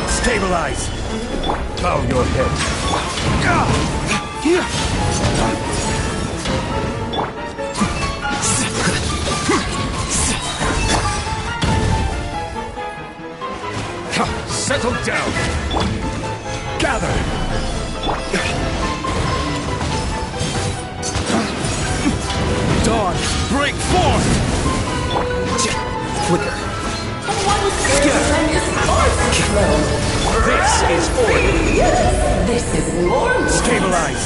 Stabilize! Bow your head. Settle down! Gather! Dawn, break forth! Flicker. This is order. This is normal. Stabilize.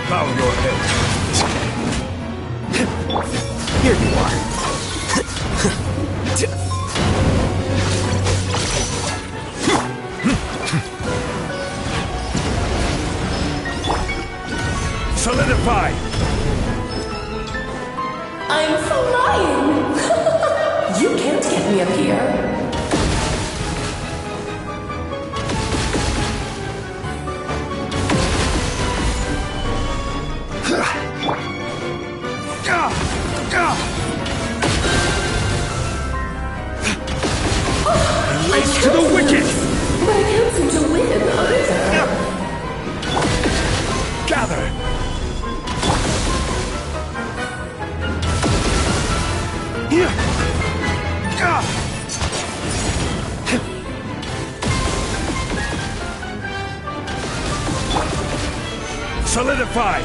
Bow your head. Here you are. Solidify! I'm flying! You can't get me up here. Race to the wicked! But I can't seem to win either. Gather! Solidify!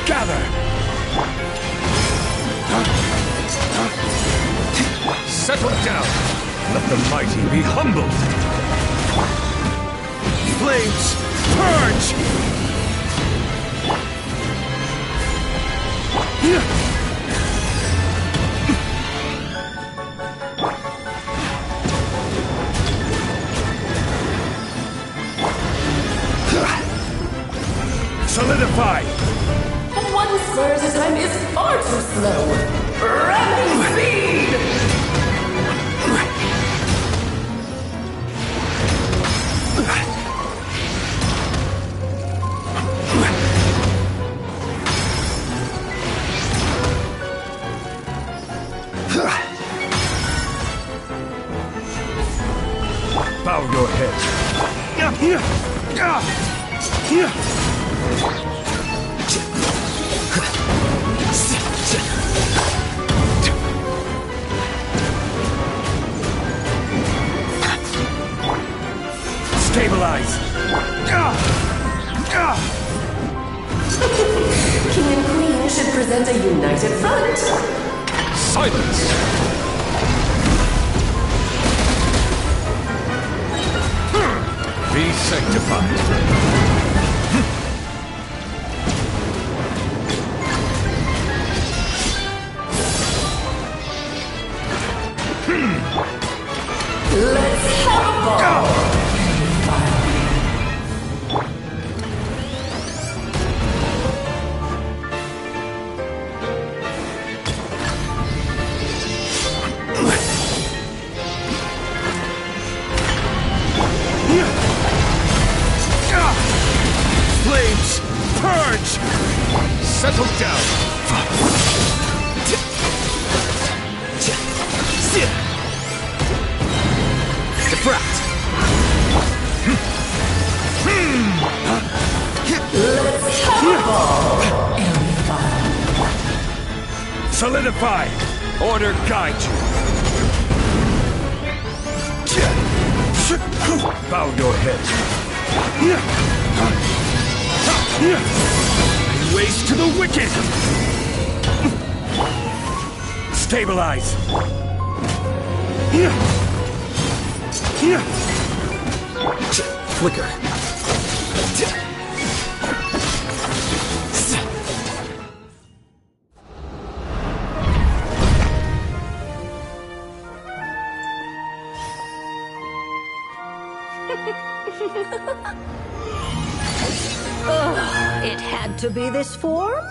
Gather! Settle down! Let the mighty be humbled! Flames, purge! Solidify! One slur at a time is far too slow. Ramming speed! Bow your head. Stabilize! King and Queen should present a united front. Silence! Be sanctified. Let's have a ball! Flames, purge! Settle down! Defract! fall, infant. Solidify! Order guide you! Bow your head. Waste to the wicked! Stabilize! Flicker. It had to be this form?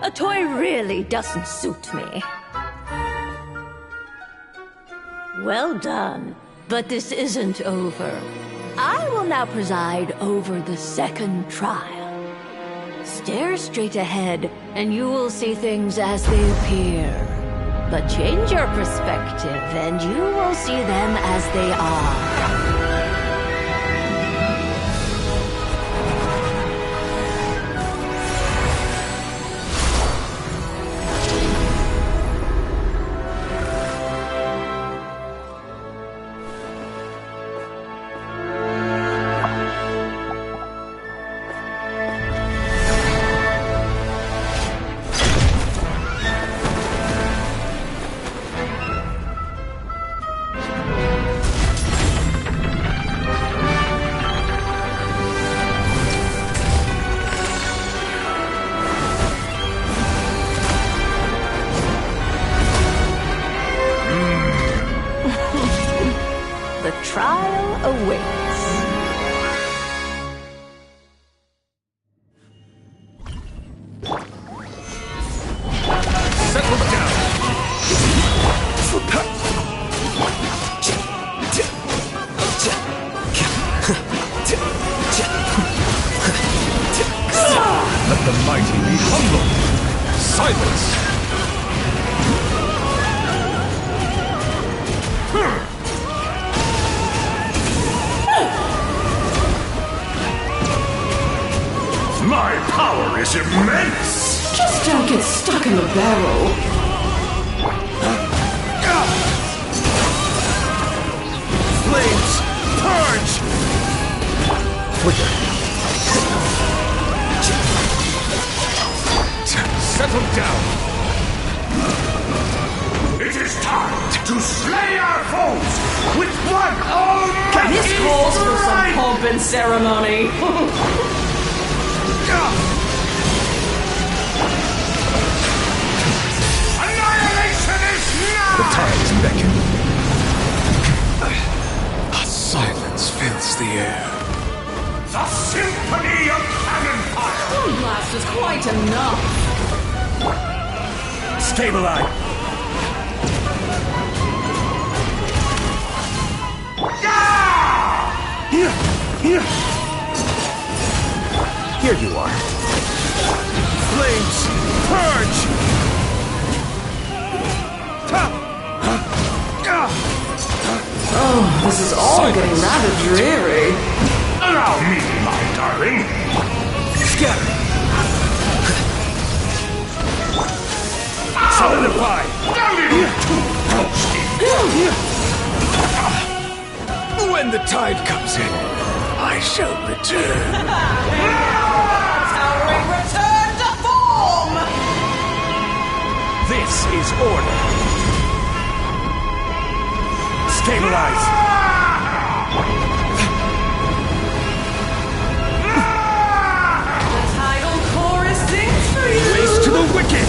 A toy really doesn't suit me. Well done, but this isn't over. I will now preside over the second trial. Stare straight ahead, and you will see things as they appear. But change your perspective, and you will see them as they are. The trial awaits. Settle down! Let the mighty be humble! Silence! My power is immense! Just don't get stuck in the barrel. Flames! Purge! Flicker! Settle down! It is time to slay our foes with one almighty This calls for some strike! pomp and ceremony. Annihilation is now! The tides beckon. A silence fills the air. The symphony of cannon fire! One blast is quite enough. Stabilize! Here you are. Flames! Purge! Oh, this is all getting rather dreary. Allow me, my darling. Scatter! Solidify! A little too toasty! When the tide comes in, I shall return. Towering return to form! This is order. Stabilize! The tidal chorus sings for you! Race to the wicked!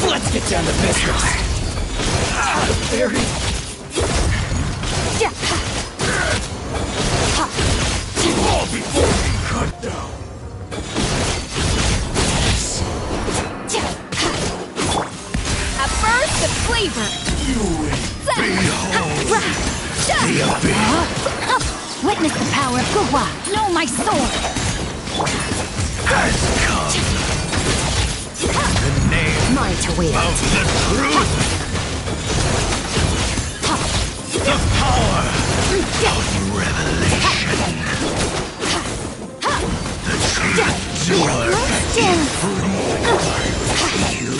Let's get down to business. Very. All before being cut down. A burst of flavor. You behold the abyss. Witness the power of Guhua. Know my sword. Has come. The name Mine to wield. of the truth. The power of revelation. The truth sword you.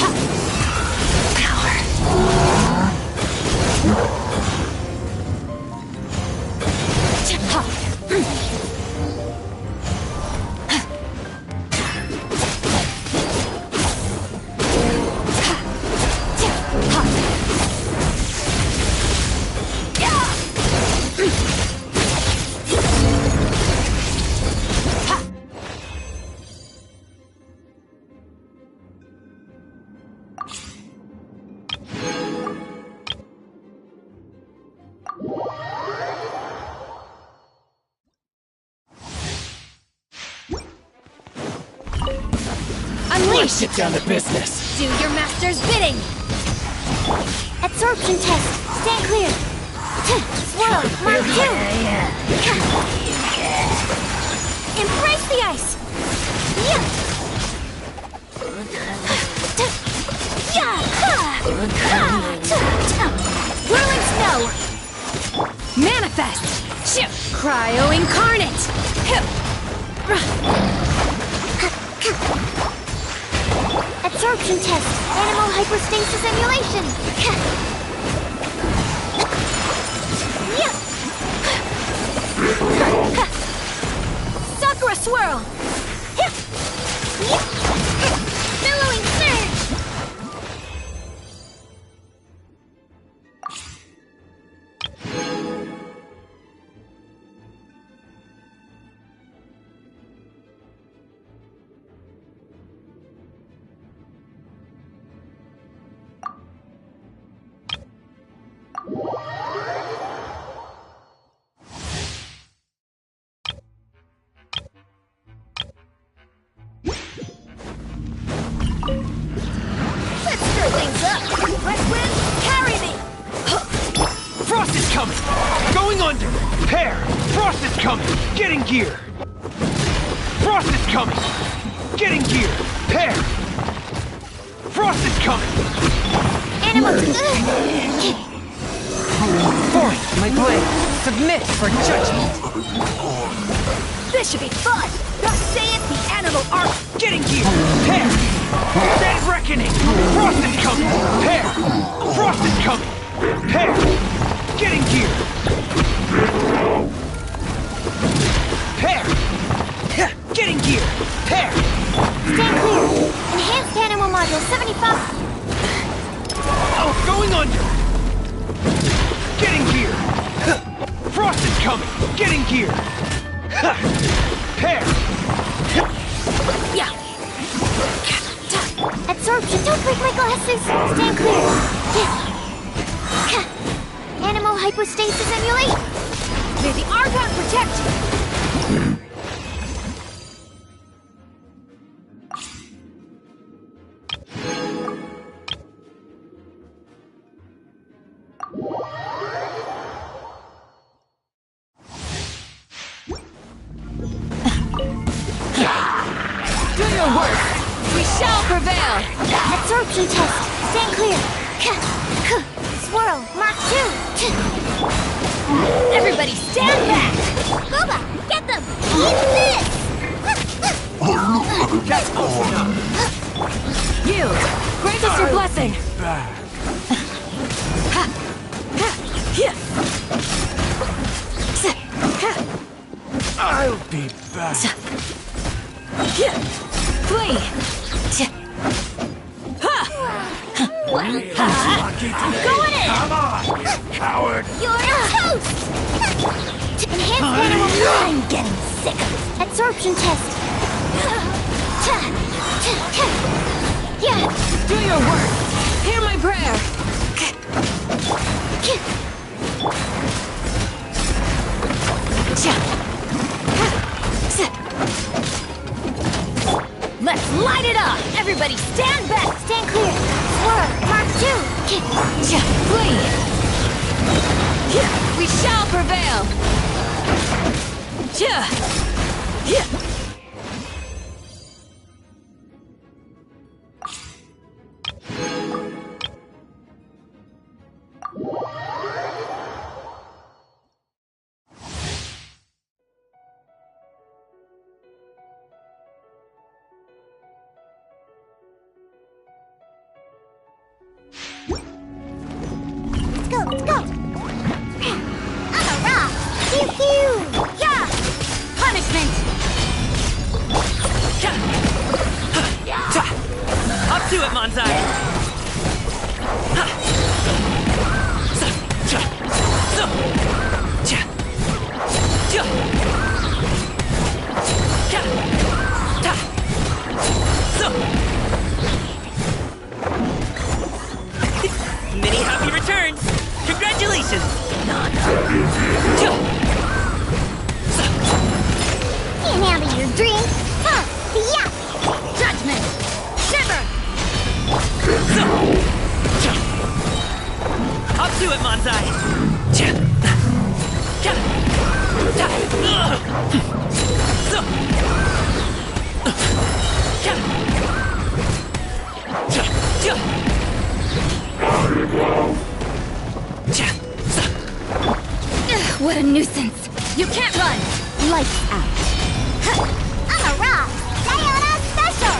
Let's get down to business. Do your master's bidding. Absorption test. Stand clear. Swirl. Mark 2. Embrace the ice. Whirling snow. Manifest. Cryo incarnate. Absorption test. Animal hyperstasis emulation. Sakura swirl. Billowing surge. Getting gear! Frost is coming! Getting gear! Pair! Frost is coming! Animals! Forth, my blade! Submit for judgment! This This should be fun! Not say it, the animal art! Getting gear! Pair! Dead reckoning! Frost is coming! Pair! Frost is coming! Pair! Getting gear! Pair! Getting gear! Pair! Stand clear! Enhanced animal module 75! Oh, going under! Getting gear! Frost is coming! Getting gear! Pair! Yeah! Absorption, don't break my glasses! Stand clear! Animal hypostasis emulate! May the Argon protect! Do your work! We shall prevail! Absorption test! Stand clear! Swirl, Mark 2! Everybody stand back! Boba, get them! Eat this! That's close enough! You! Grant us your blessing! Back. I'll be back. Flee! Going in! Come on, you coward! You're toast! Enhanced animal... I'm getting sick of it. Absorption test. Yeah. Do your work! Hear my prayer! Let's light it up! Everybody stand back! Stand clear. Swirl, Mark 2! Flee! We shall prevail! Let's go, let's go! I'm a rock! Pew pew! Yeah! Punishment! Up to it, Manzai! Many happy returns! Congratulations! In and out of your drink! Huh! Yeah! Judgment! Shiver! Up to it, Manzai! What a nuisance! You can't run! Lights out! I'm a rock! Sayona special!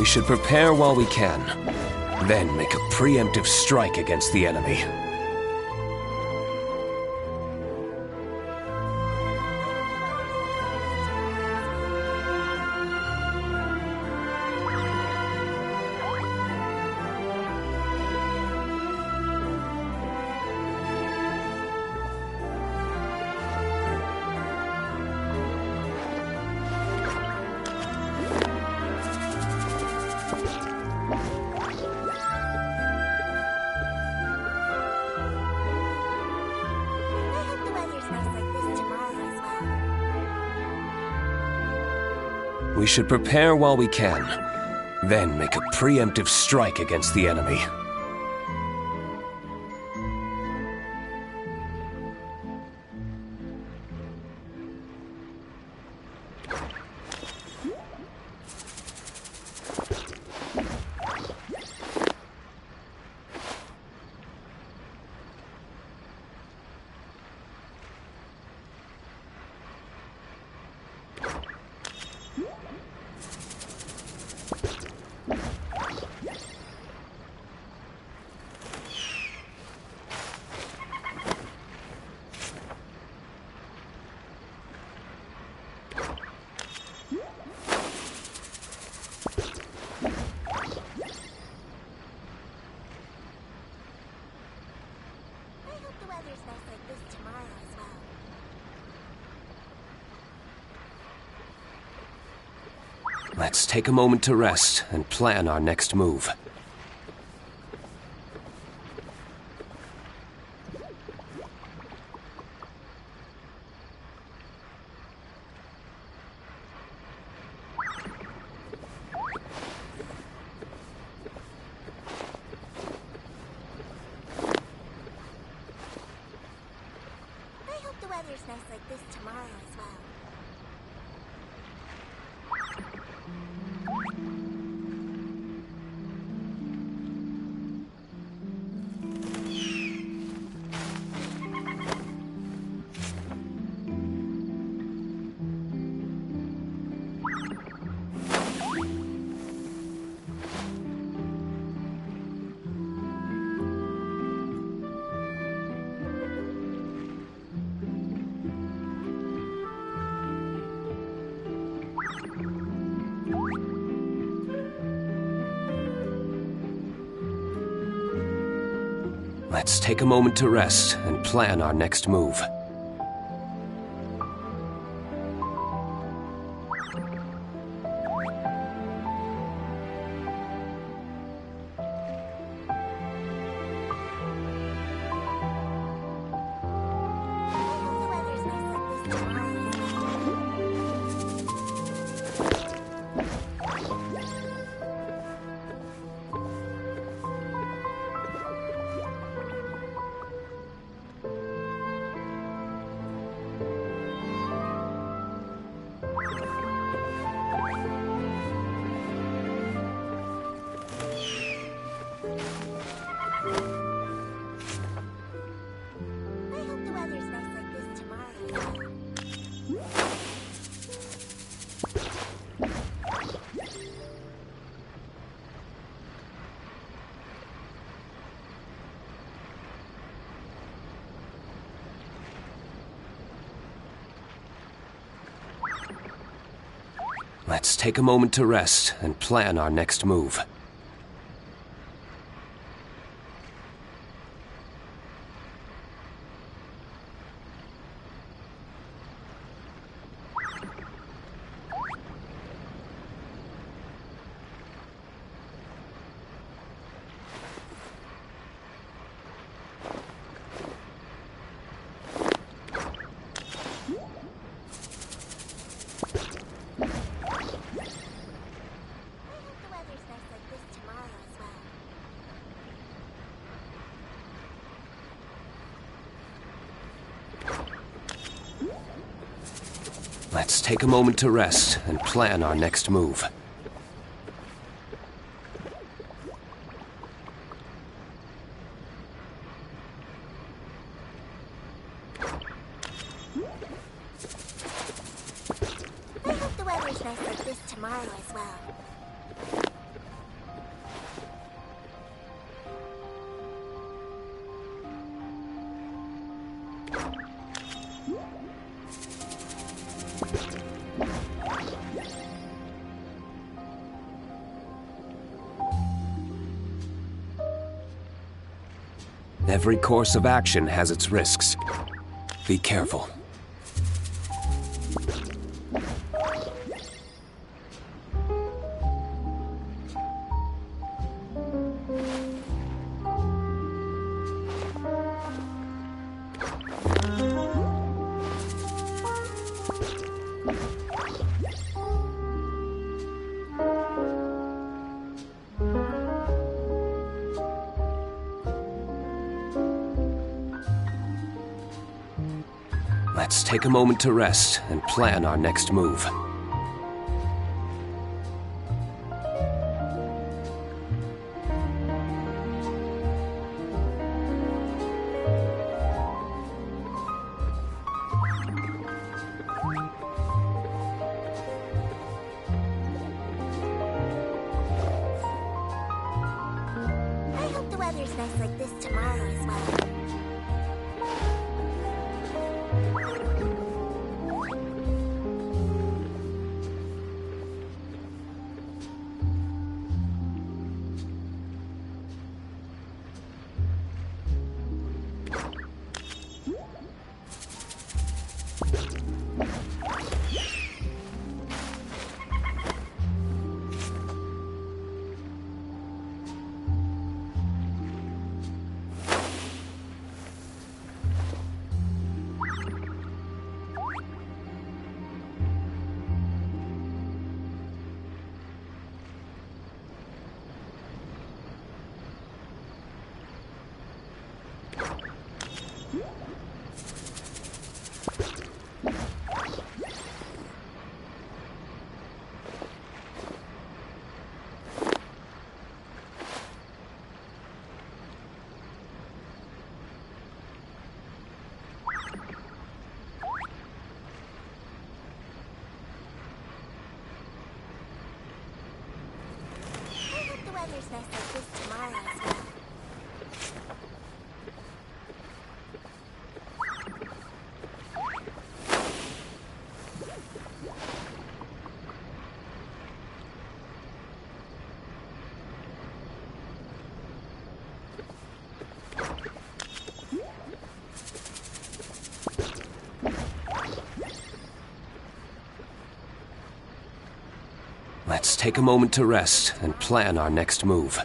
We should prepare while we can, then make a preemptive strike against the enemy. We should prepare while we can, then make a preemptive strike against the enemy. Let's take a moment to rest and plan our next move. I hope the weather's nice like this tomorrow as well. Let's take a moment to rest and plan our next move. Let's take a moment to rest and plan our next move. Let's take a moment to rest and plan our next move. I hope the weather's nice like this tomorrow as well. Every course of action has its risks. Be careful. Let's take a moment to rest and plan our next move. I hope the weather's nice like this tomorrow as well. Weather's nice like this tomorrow as well. Let's take a moment to rest and plan our next move.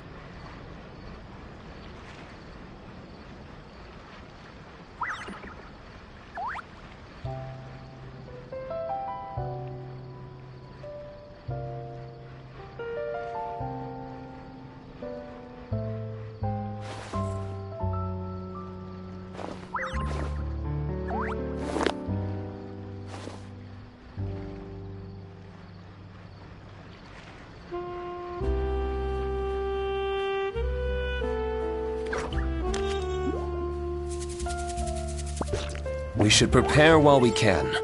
We should prepare while we can,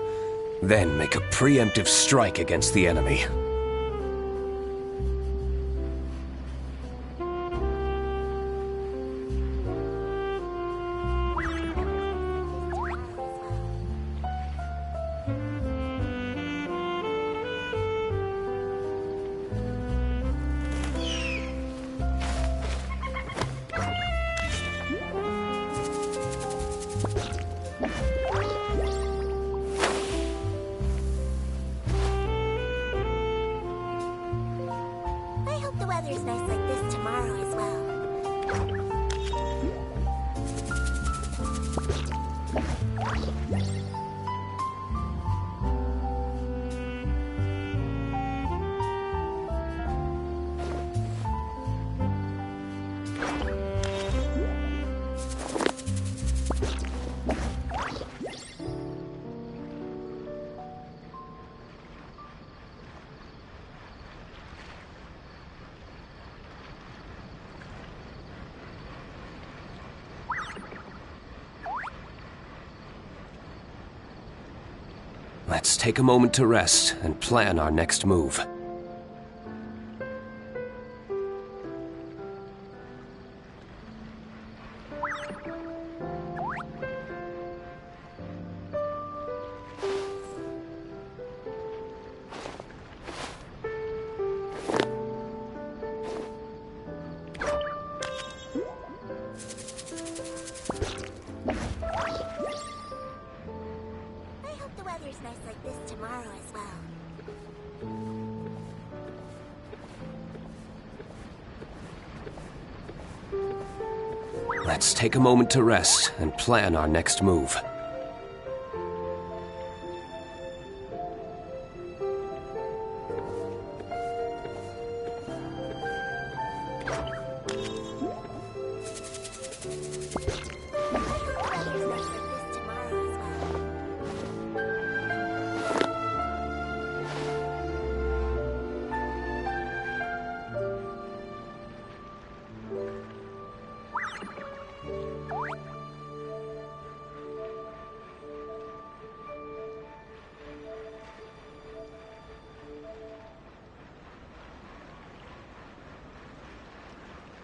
then make a preemptive strike against the enemy. I hope the weather's nice like this tomorrow as well. Let's take a moment to rest and plan our next move. tomorrow as well. Let's take a moment to rest and plan our next move.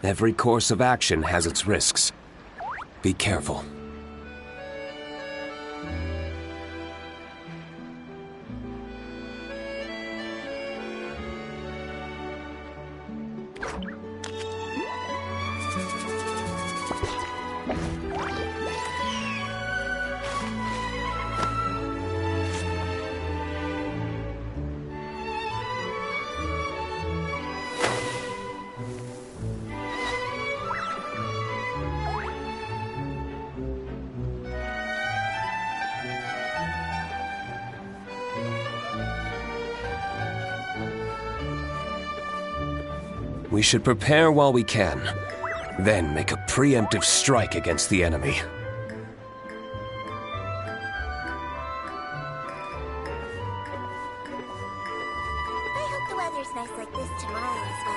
Every course of action has its risks. Be careful. We should prepare while we can, then make a preemptive strike against the enemy. I hope the weather's nice like this tomorrow as well.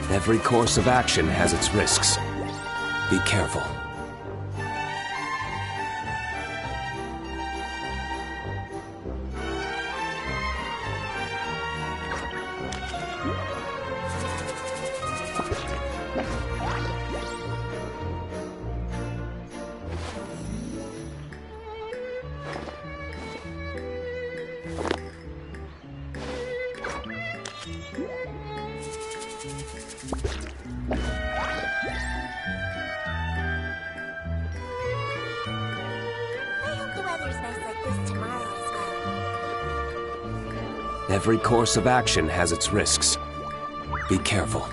Every course of action has its risks. Be careful. Every course of action has its risks. Be careful.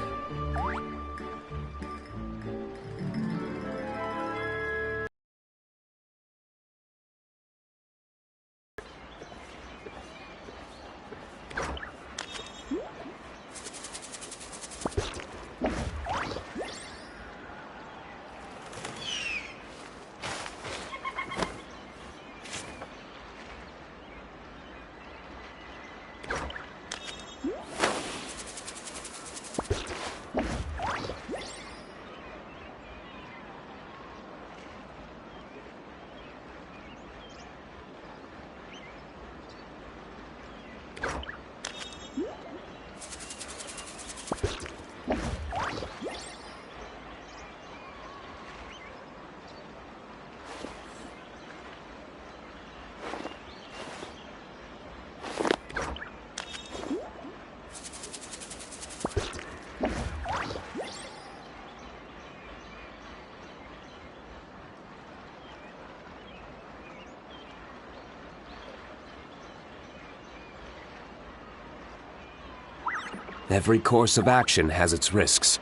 Every course of action has its risks.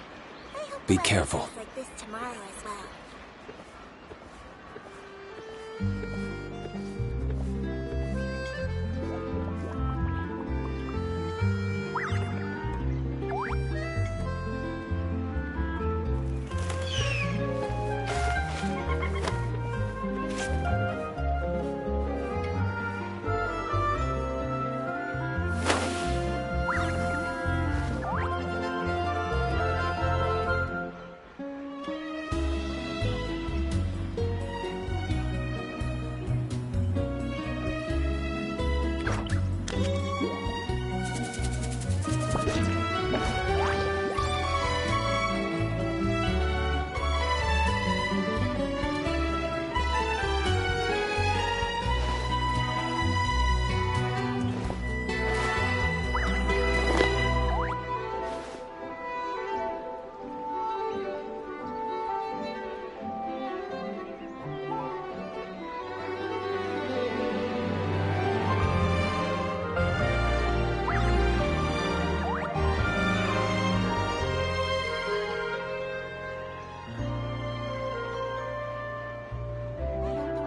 Be careful. Like this tomorrow as well.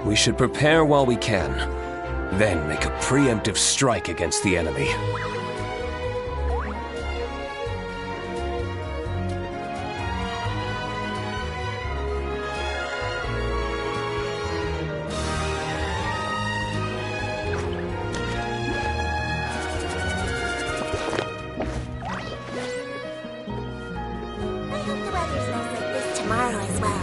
We should prepare while we can, then make a preemptive strike against the enemy. I hope the weather's nice like this tomorrow as well.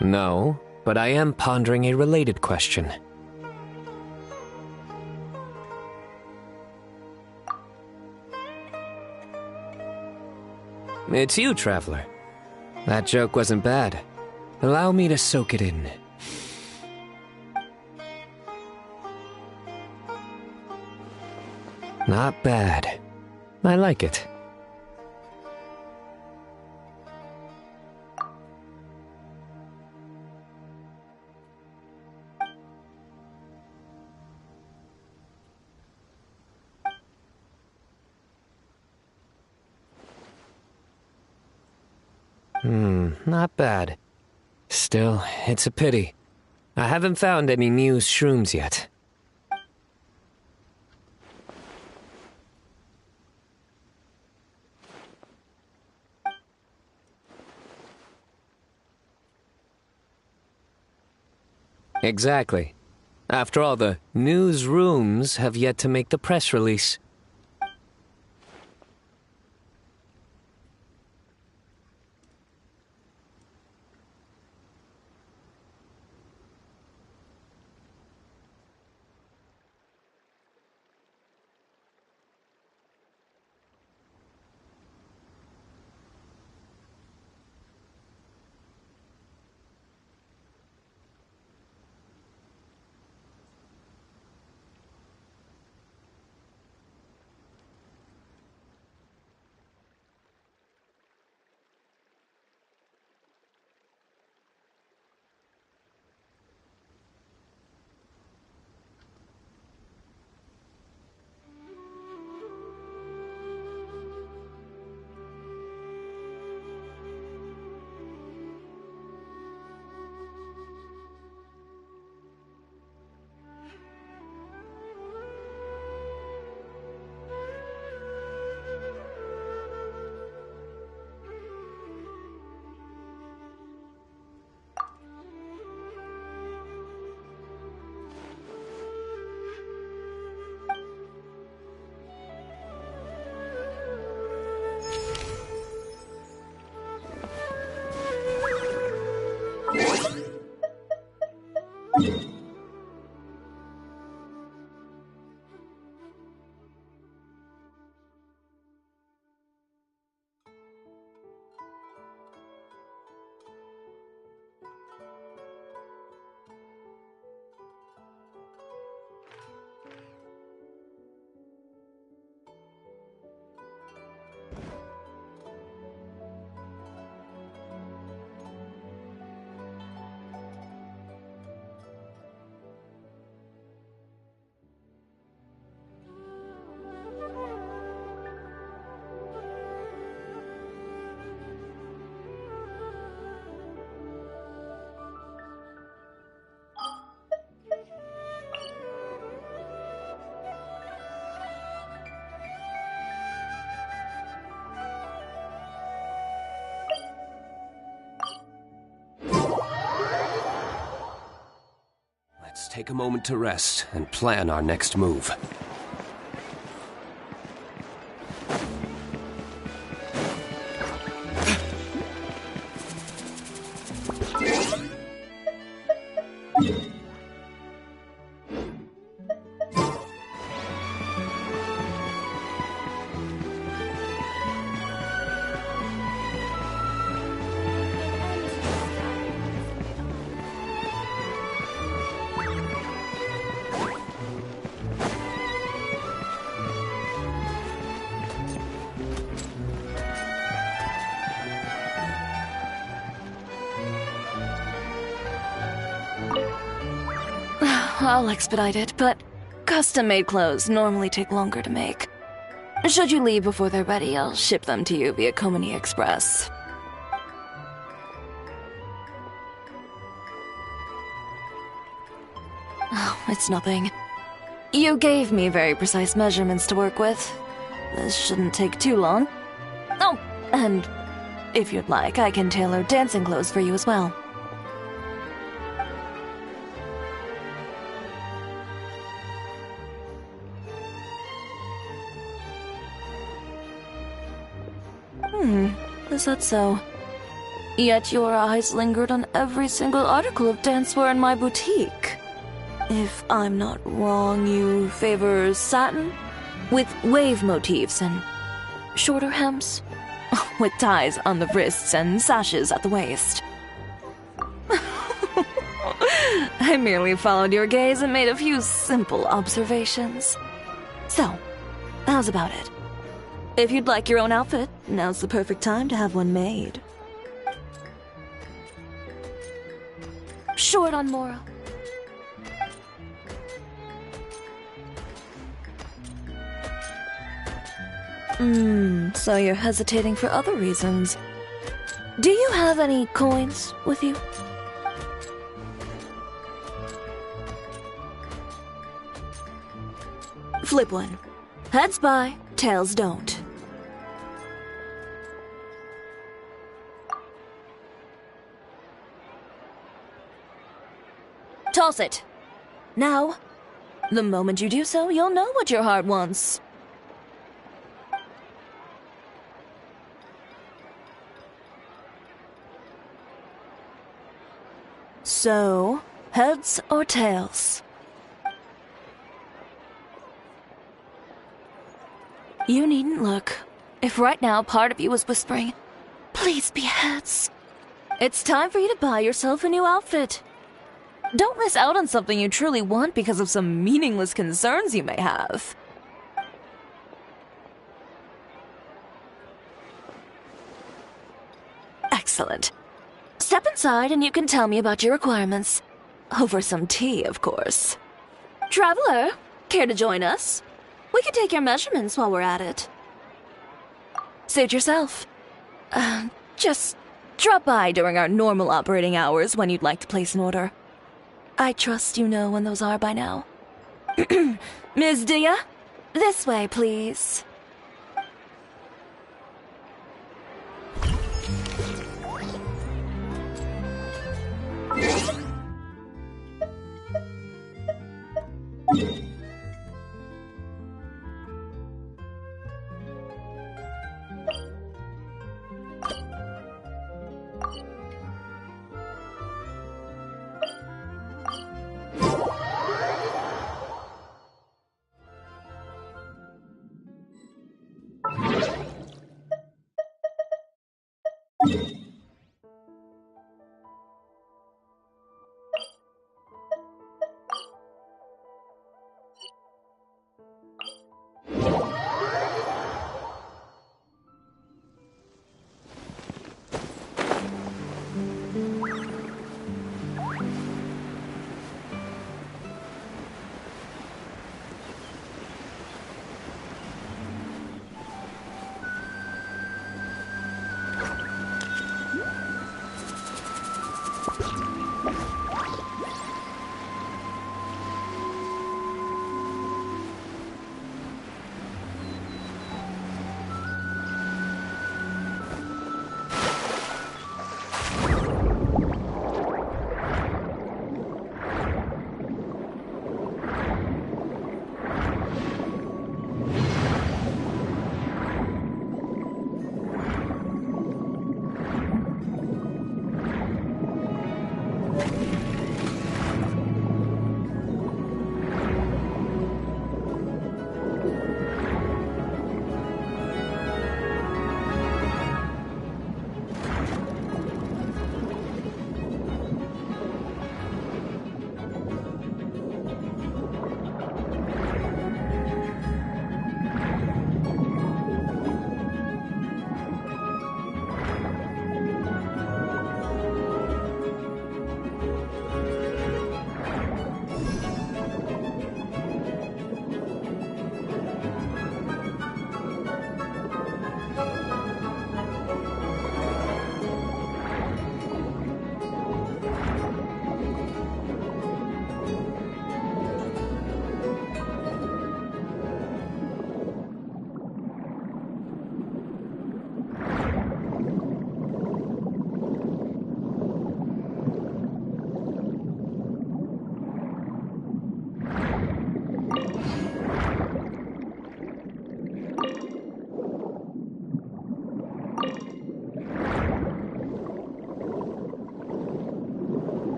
No, but I am pondering a related question. It's you, Traveler. That joke wasn't bad. Allow me to soak it in. Not bad. I like it. Not bad. Still, it's a pity. I haven't found any Muse shrooms yet. Exactly. After all, the newsrooms have yet to make the press release. Let's take a moment to rest and plan our next move. I'll expedite it, but custom-made clothes normally take longer to make. Should you leave before they're ready, I'll ship them to you via Komini Express. it's nothing. You gave me very precise measurements to work with. This shouldn't take too long. Oh, and if you'd like, I can tailor dancing clothes for you as well. Is that so? Yet your eyes lingered on every single article of dancewear in my boutique. If I'm not wrong, you favor satin? With wave motifs and shorter hems? With ties on the wrists and sashes at the waist. I merely followed your gaze and made a few simple observations. So, how's about it? If you'd like your own outfit, now's the perfect time to have one made. Short on moral. So you're hesitating for other reasons. Do you have any coins with you? Flip one. Heads buy, tails don't. Toss it. Now, the moment you do so, you'll know what your heart wants. So, heads or tails? You needn't look. If right now part of you was whispering, please be heads, it's time for you to buy yourself a new outfit. Don't miss out on something you truly want because of some meaningless concerns you may have. Excellent. Step inside and you can tell me about your requirements. Over some tea, of course. Traveler, care to join us? We can take your measurements while we're at it. Suit yourself. Just drop by during our normal operating hours when you'd like to place an order. I trust you know when those are by now. Ms. Dia, this way, please.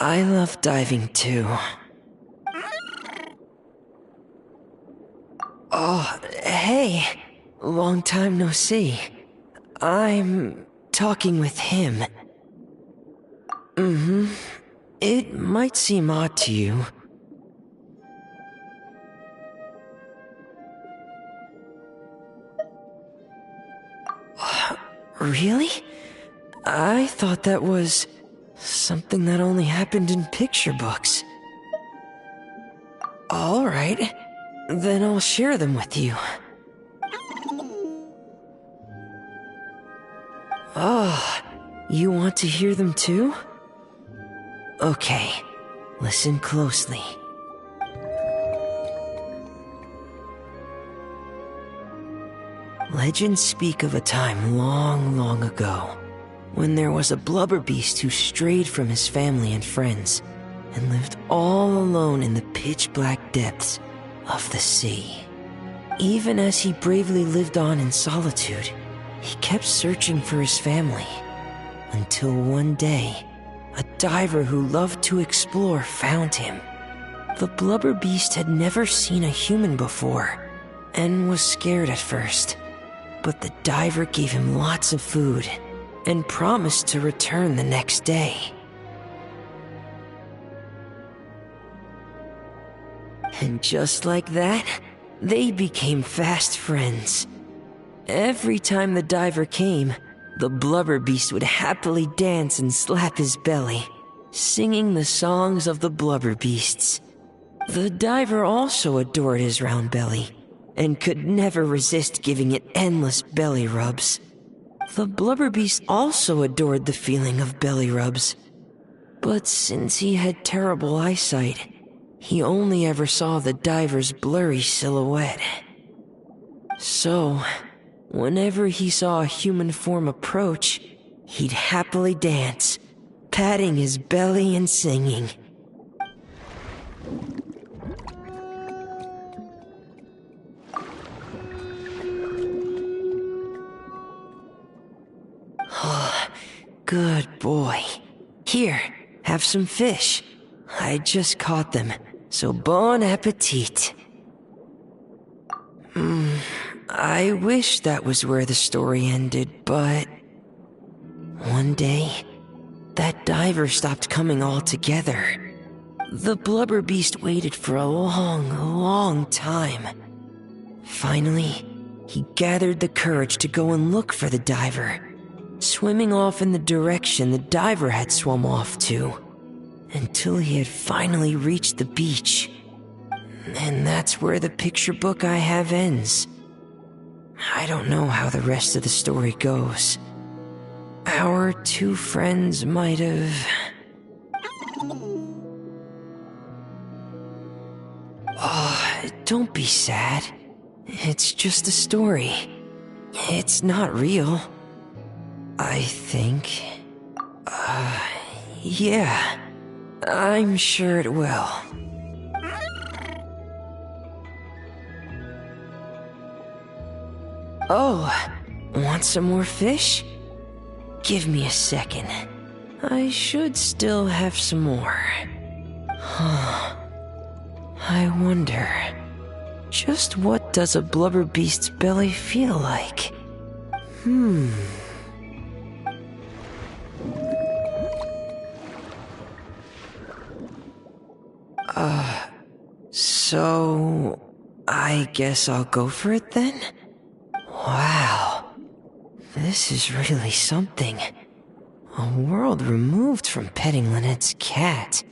I love diving too. Oh, hey. Long time no see. I'm talking with him. It might seem odd to you. Really? I thought that was something that only happened in picture books. Alright, then I'll share them with you. Oh, you want to hear them too? Okay, listen closely. Legends speak of a time long, long ago, when there was a blubber beast who strayed from his family and friends, and lived all alone in the pitch-black depths of the sea. Even as he bravely lived on in solitude, he kept searching for his family, until one day, a diver who loved to explore found him. The blubber beast had never seen a human before, and was scared at first. But the diver gave him lots of food, and promised to return the next day. And just like that, they became fast friends. Every time the diver came, the blubber beast would happily dance and slap his belly, singing the songs of the blubber beasts. The diver also adored his round belly, and could never resist giving it endless belly rubs. The blubber beast also adored the feeling of belly rubs, but since he had terrible eyesight, he only ever saw the diver's blurry silhouette. So, whenever he saw a human form approach, he'd happily dance, patting his belly and singing. Good boy. Here, have some fish. I just caught them, so bon appetit. I wish that was where the story ended, but... one day, that diver stopped coming altogether. The blubber beast waited for a long, long time. Finally, he gathered the courage to go and look for the diver, swimming off in the direction the diver had swum off to, until he had finally reached the beach. And that's where the picture book I have ends. I don't know how the rest of the story goes. Our two friends might have... Oh, don't be sad. It's just a story. It's not real. I think... yeah. I'm sure it will. Oh, want some more fish? Give me a second. I should still have some more. I wonder, just what does a blubber beast's belly feel like? So... I guess I'll go for it then? Wow. This is really something. A world removed from petting Lynette's cat.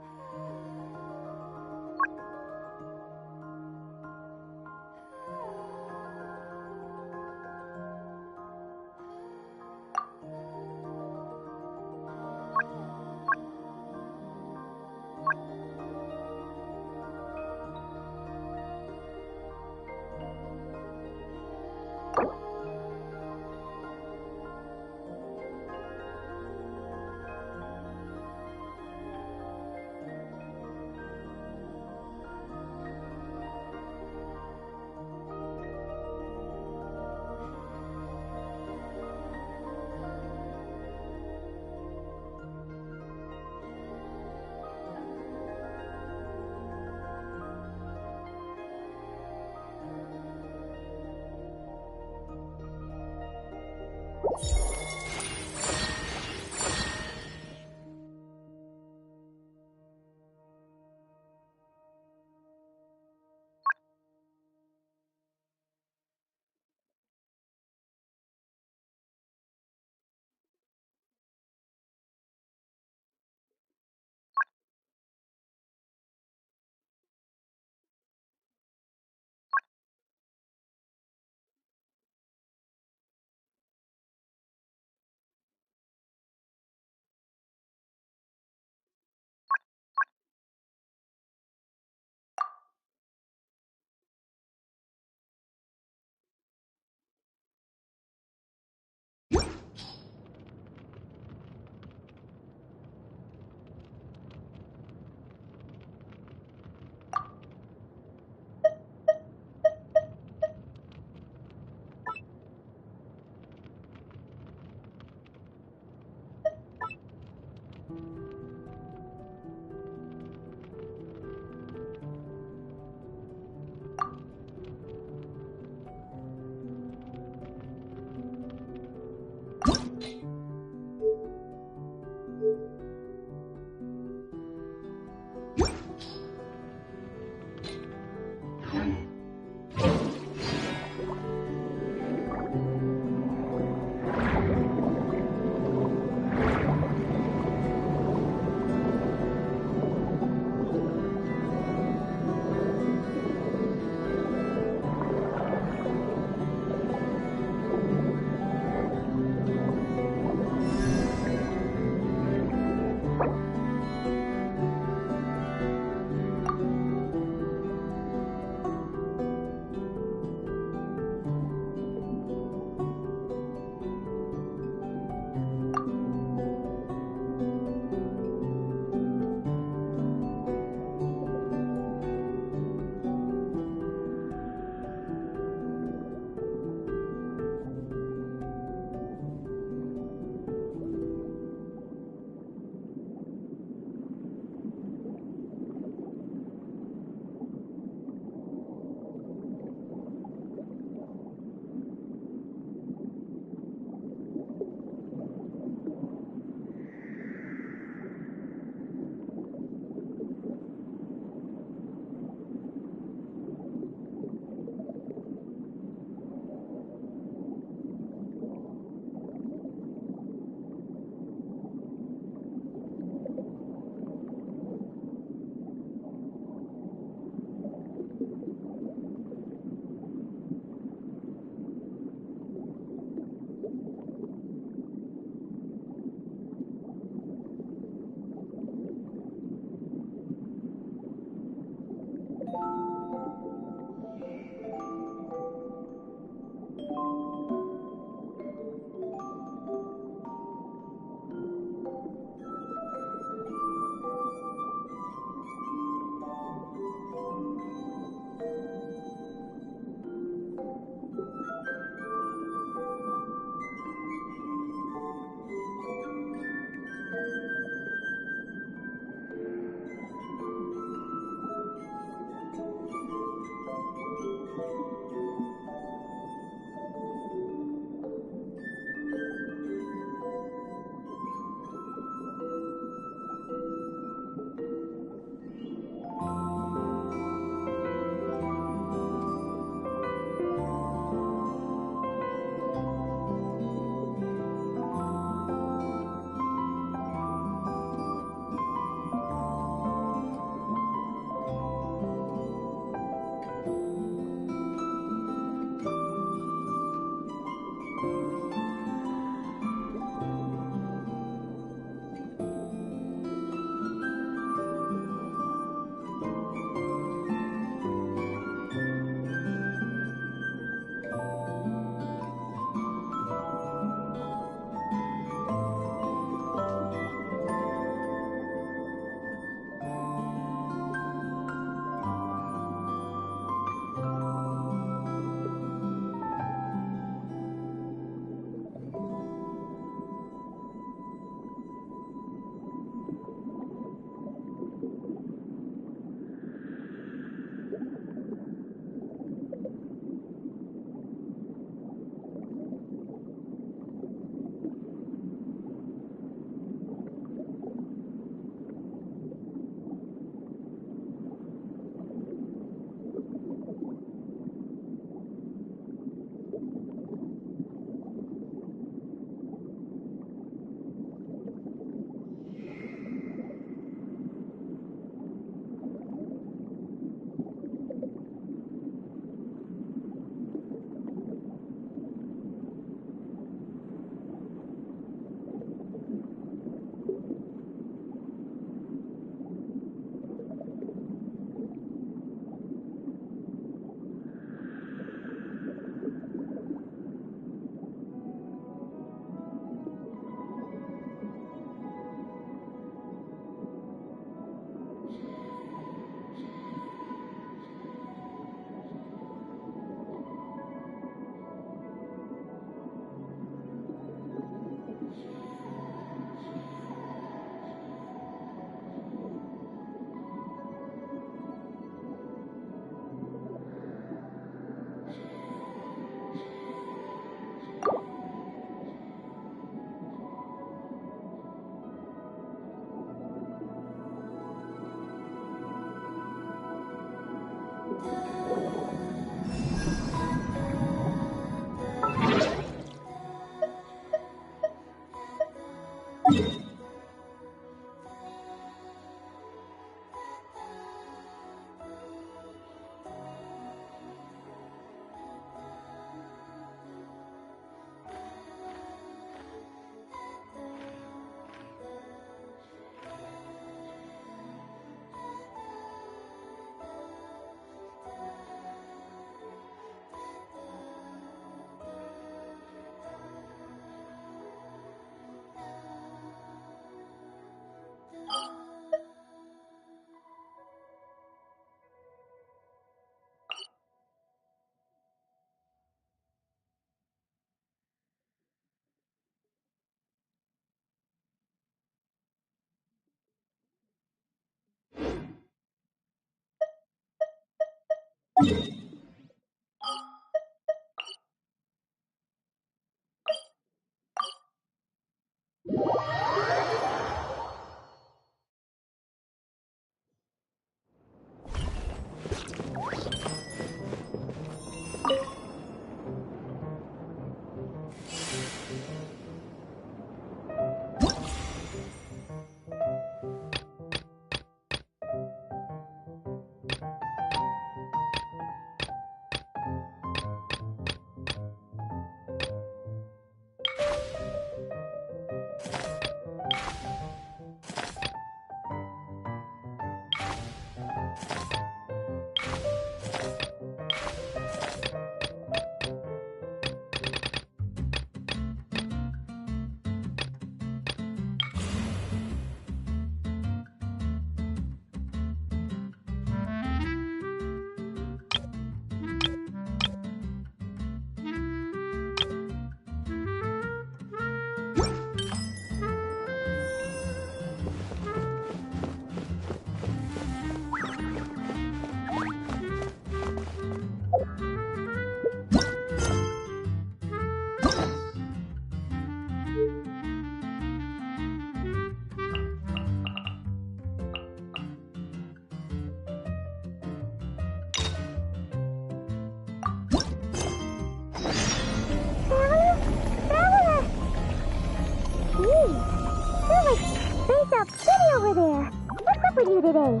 Space up city over there. What's up with you today?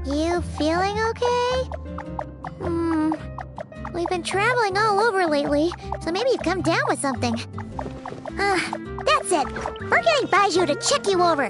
You feeling okay? We've been traveling all over lately, so maybe you've come down with something. That's it. We're getting Baiju to check you over.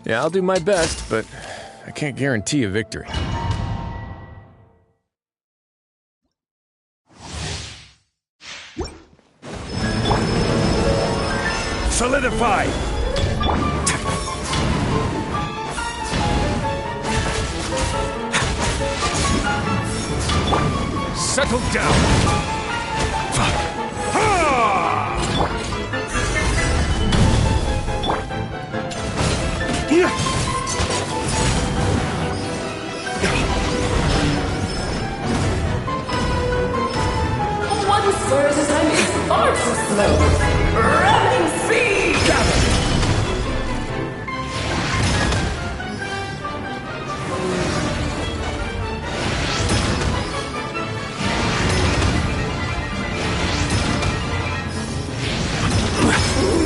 Yeah, I'll do my best, but I can't guarantee a victory. Solidify! Settle down! One slurs as time is far too slow. Ramming speed!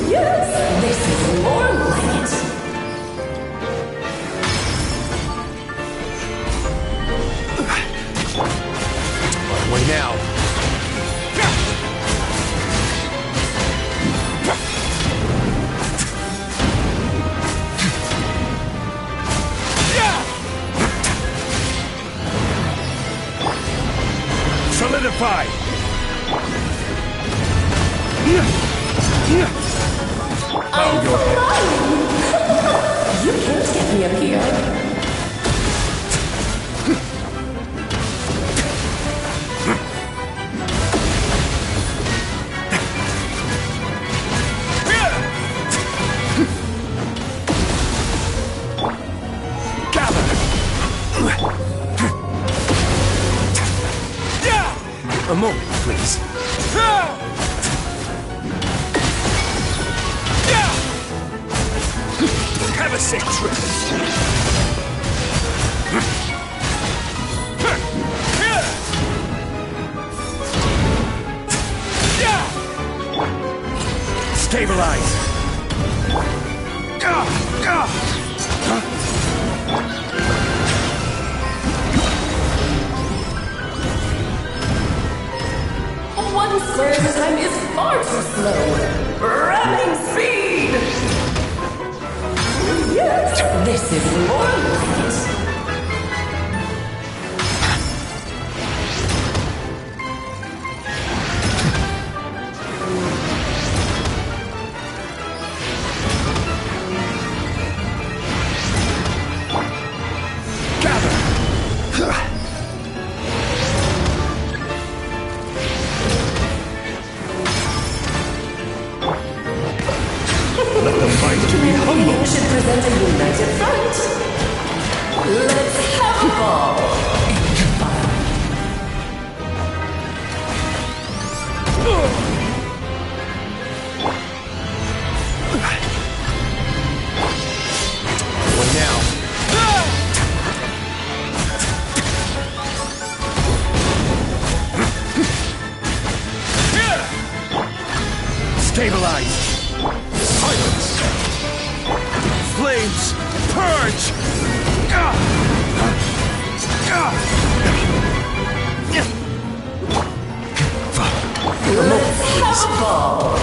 Yes, this is more like it. Solidify! I'm flying! You can't get me up here. A moment, please. Have a safe trip. Stabilize! One square at a time is far too slow. Ramming speed! Yes, this is more light. Let the mighty be humble! We should present a united front. Let's have a ball. What now? Stabilize! Silence! Flames! Purge! Let's have a ball.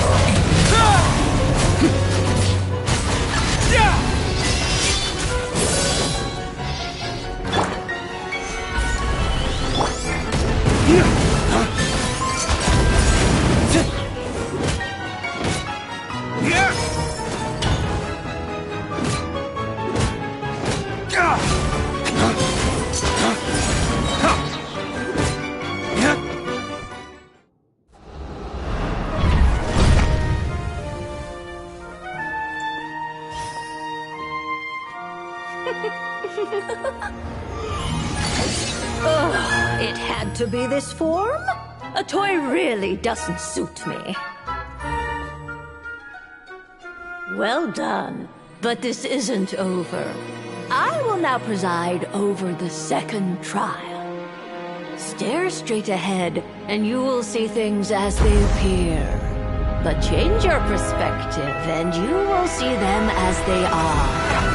Ugh, it had to be this form? A toy really doesn't suit me. Well done, but this isn't over. I will now preside over the second trial. Stare straight ahead, and you will see things as they appear. But change your perspective, and you will see them as they are.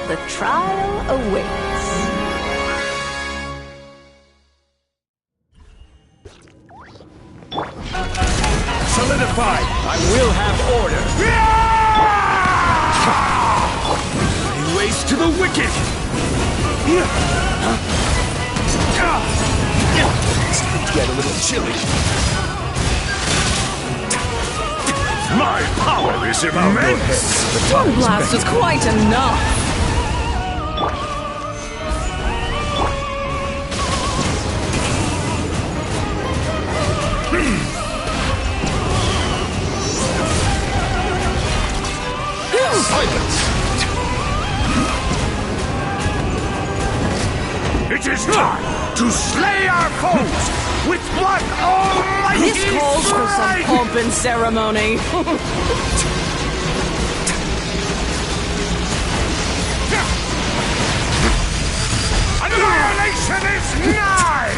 The trial awaits. Solidify! I will have order! Lay waste to the wicked! It's get a little chilly. My power is immense! One blast is quite enough. Silence! It is time to slay our foes with one almighty This calls for some pomp and ceremony. Annihilation is nigh!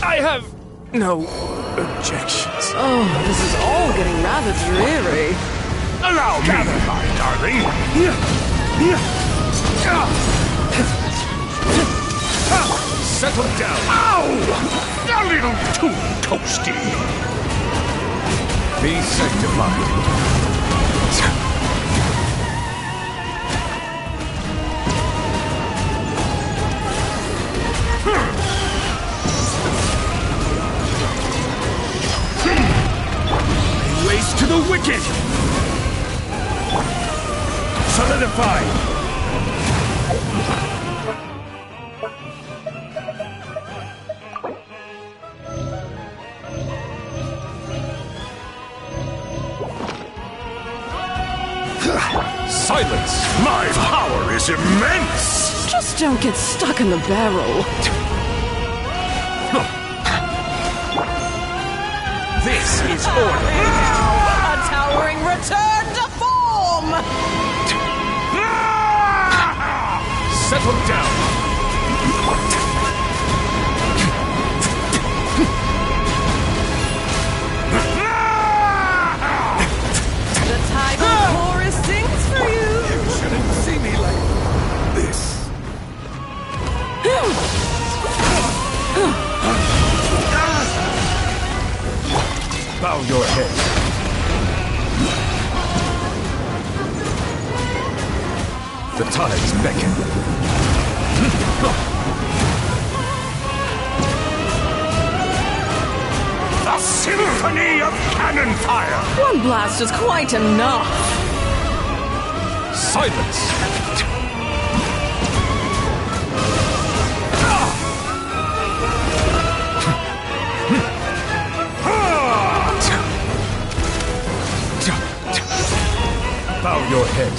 I have no objections. Oh, this is all getting rather dreary. Allow me, my darling. Settle down. Ow! A little too toasty. Be sanctified. Waste to the wicked! Solidify! Silence! My power is immense! Just don't get stuck in the barrel. This is order! A towering return to form! Settle down! The tidal chorus sings for you! You shouldn't see me like this. Bow your head. The tides beckon. The symphony of cannon fire! One blast is quite enough. Silence! Bow your head.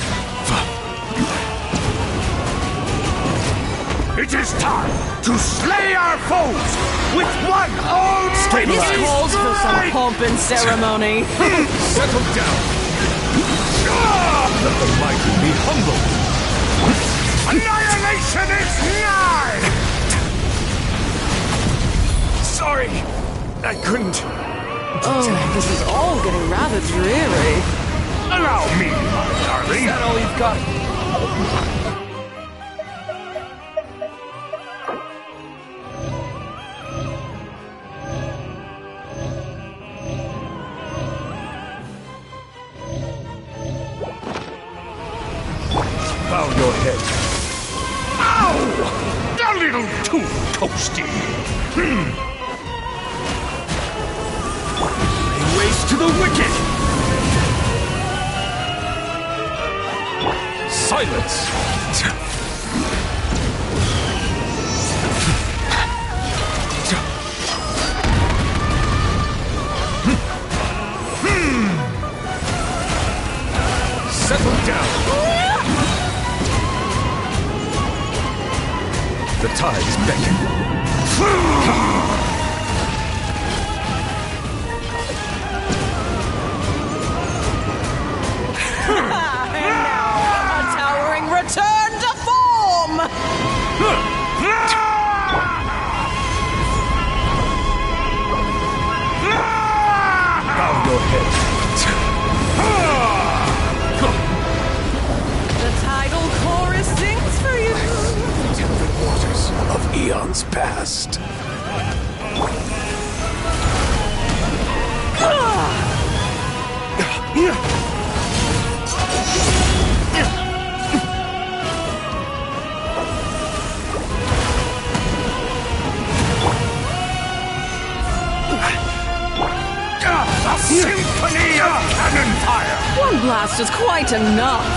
It is time to slay our foes with one old This calls for some pomp and ceremony. Settle down. Let the mighty be humble. Annihilation is nigh! Sorry, I couldn't. Oh, this is all getting rather dreary. Allow me, my darling. Is that all you've got? Bow your head. Ow! A little too toasty. Lay waste to the wicked. Silence! Settle down! The tides beckon. Return to form! Bow your head. The tidal chorus sings for you. Tempered waters of eons past. The symphony of cannon fire! One blast is quite enough.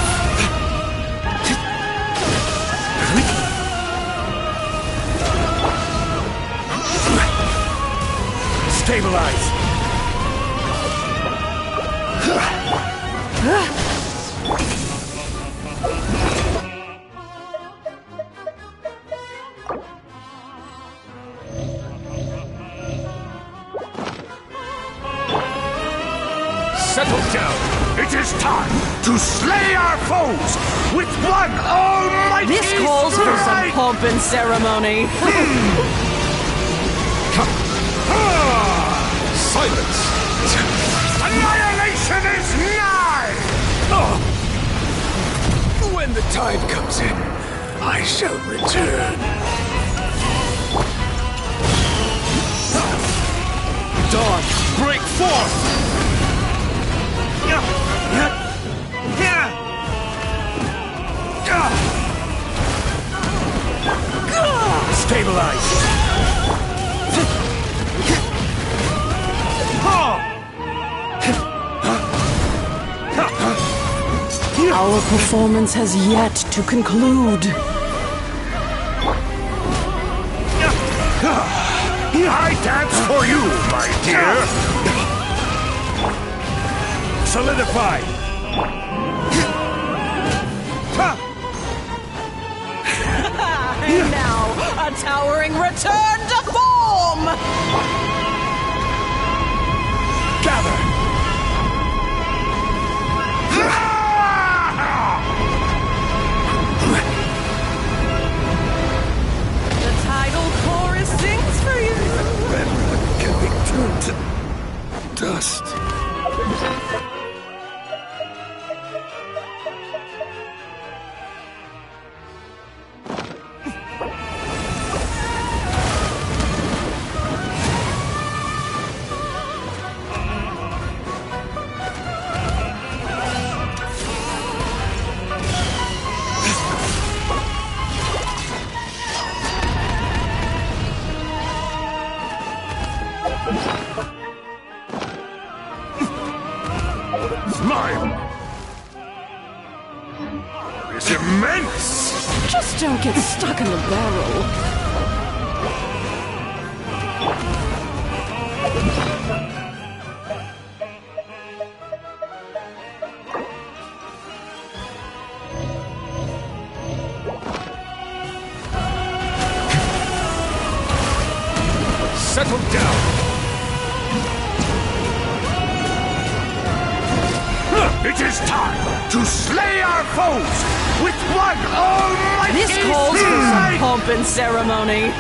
Stabilize! Settle down. It is time to slay our foes with one almighty This calls for some strike! pomp and ceremony. Silence! Annihilation is nigh! When the tide comes in, I shall return. Dawn, break forth! Stabilize! Our performance has yet to conclude. I dance for you, my dear! Solidify! And now, a towering return to form! Gather! The tidal chorus sings for you! Can be turned to dust. Mine is immense! Just don't get stuck in the barrel. Settle down! It is time to slay our foes with one almighty This calls for some strike! pomp and ceremony.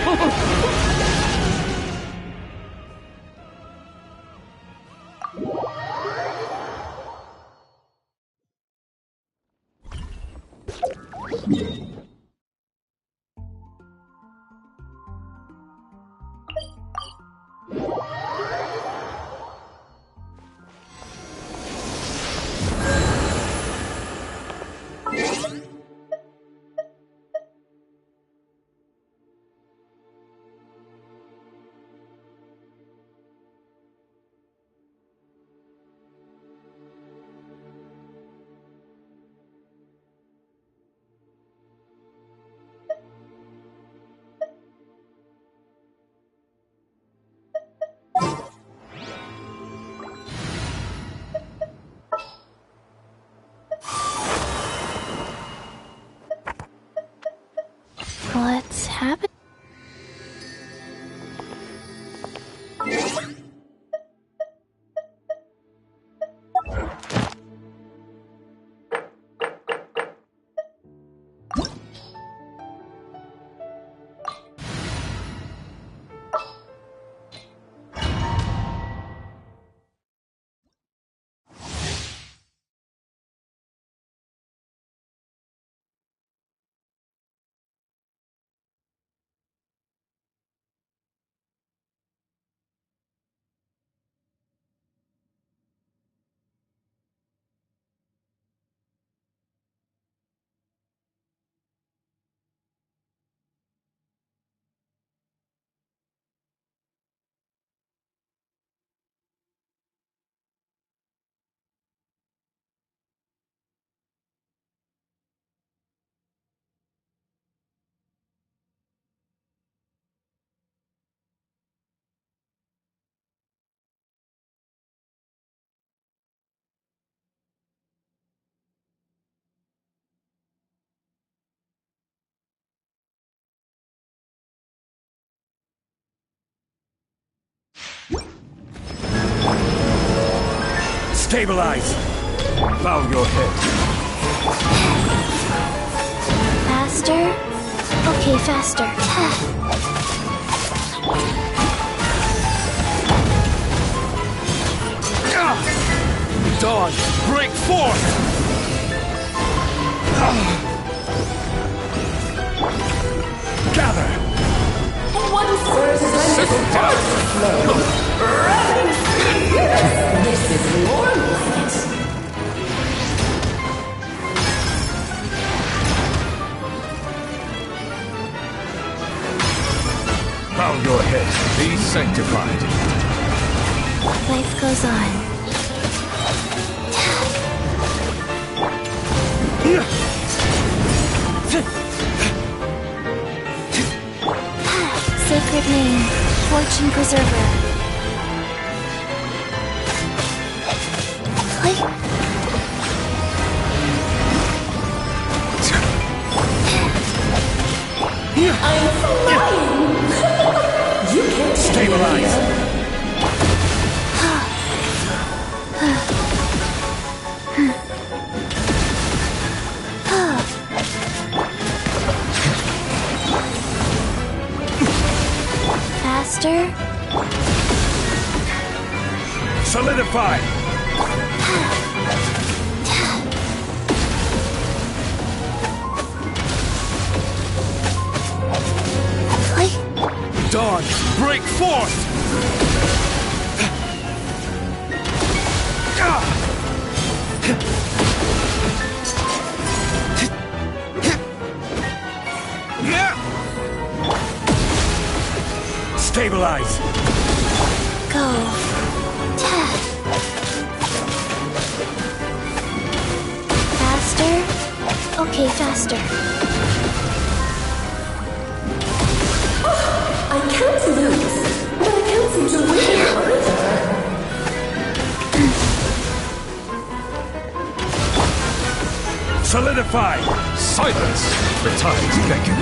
Stabilize! Bow your head. Faster? Okay, faster. Dawn, break forth! Gather! One surge's time is far too slow. Ramming speed! This is more like it. Bow your head. Be sanctified. Life goes on. Sacred name, Fortune Preserver. I'm flying! You can't Stabilize! Faster? Solidify! Dawn, break forth! Stabilize! Go. Faster? Okay, faster. I can't lose, but I can't seem to win either. Solidify! Silence! The tides beckon.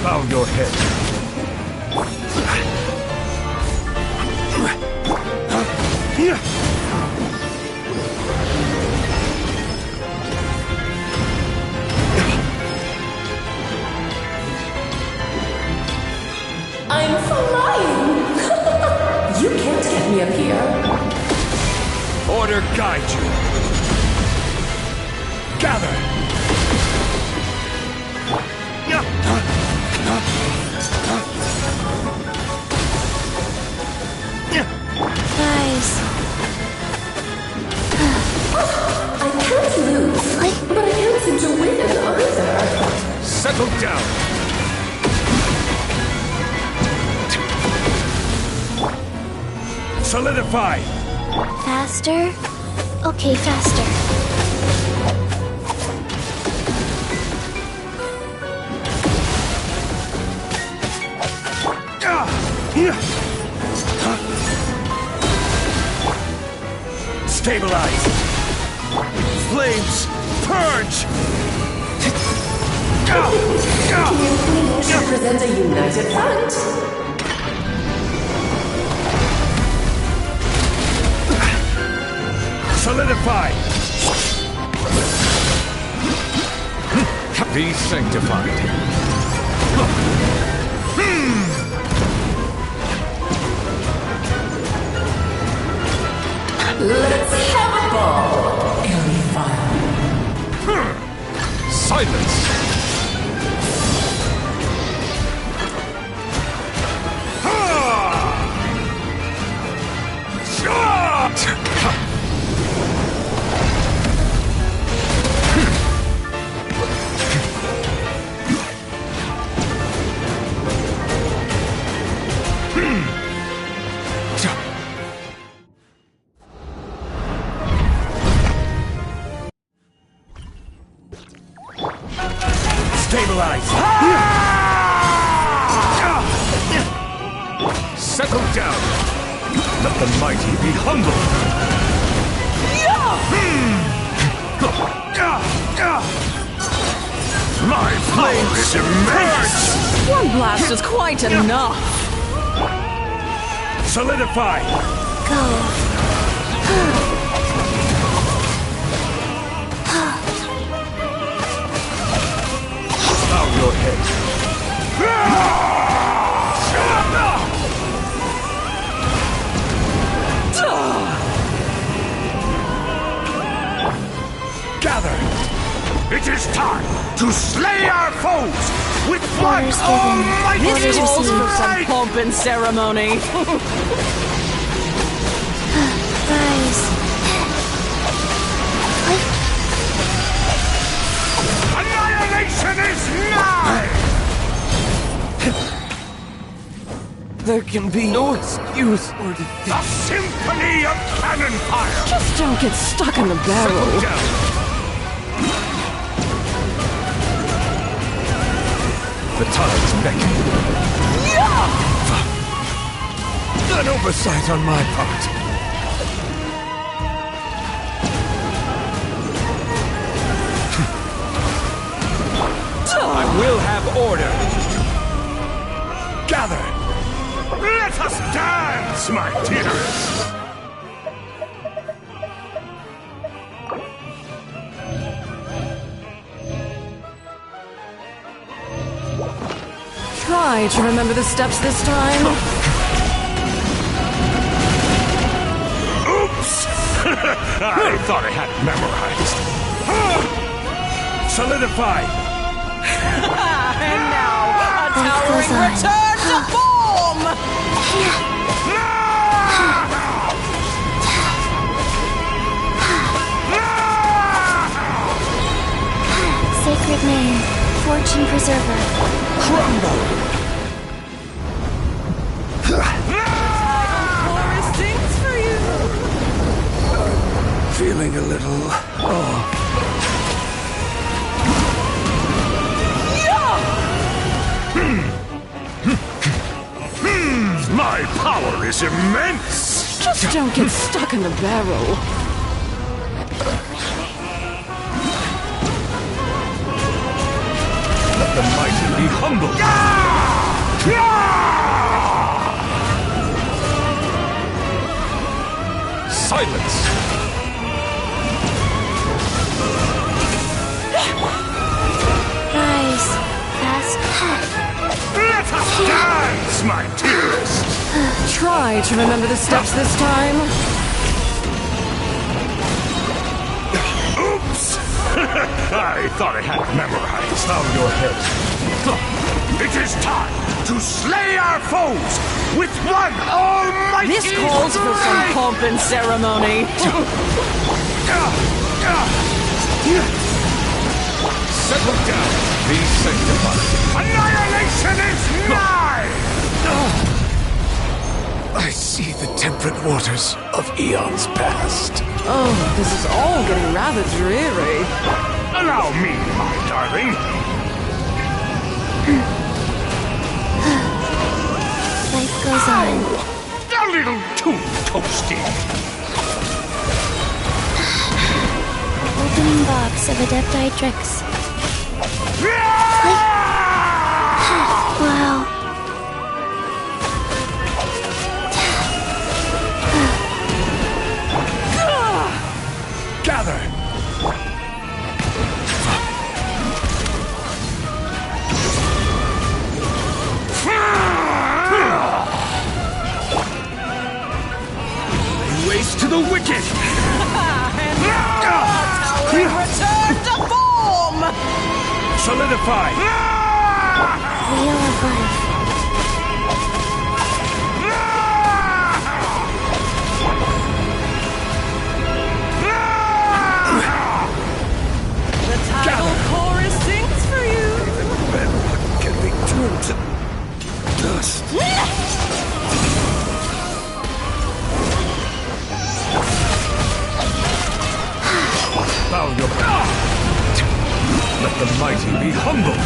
Bow your head. I'm flying! You can't get me up here. Order guide you. Gather! Guys. I can't lose, but I can't seem to win either. Settle down! Solidify! Faster? Okay, faster. Stabilize! Flames, purge! Can you please present a united front? Solidify! Be sanctified. Let's have a ball, alien fire. Silence! Stabilize! Settle down! Let the mighty be humble! My power is immense! One blast is quite enough. Solidify! Bow your head. Gather! It is time to slay our foes with one almighty This calls for some strike! pomp and ceremony. Rise. Annihilation is nigh! There can be no excuse for defeat. A symphony of cannon fire! Just don't get stuck in the Settle barrel. down! The tide's beckoning. An oversight on my part. I will have order. Gather! Let us dance, my dearest! Try to remember the steps this time. Oops! I thought I had it memorized. Solidify! And now, a towering goes on. return to form! Sacred name, fortune preserver. Crumble! Chorus sings for you. Feeling a little... My power is immense! Just don't get stuck in the barrel. Let the mighty be humbled! Silence! Rise. Fast. Let us dance, my dearest! Try to remember the steps this time. Oops! I thought I had it memorized. Bow your head. It is time to slay our foes with one almighty This calls for some strike! pomp and ceremony. Settle down. Be sanctified. Annihilation is nigh! I see the temperate waters of eons past. Oh, this is all getting rather dreary. Allow me, my darling. Life goes on. A little too toasty. Opening box of Adepti-Trix. Wow. Gather! Waste to the wicked! Return to form! Solidify! Wheel of life. The title chorus sings for you. Bedrock can be turned to dust. Bow your head. Let the mighty be humbled.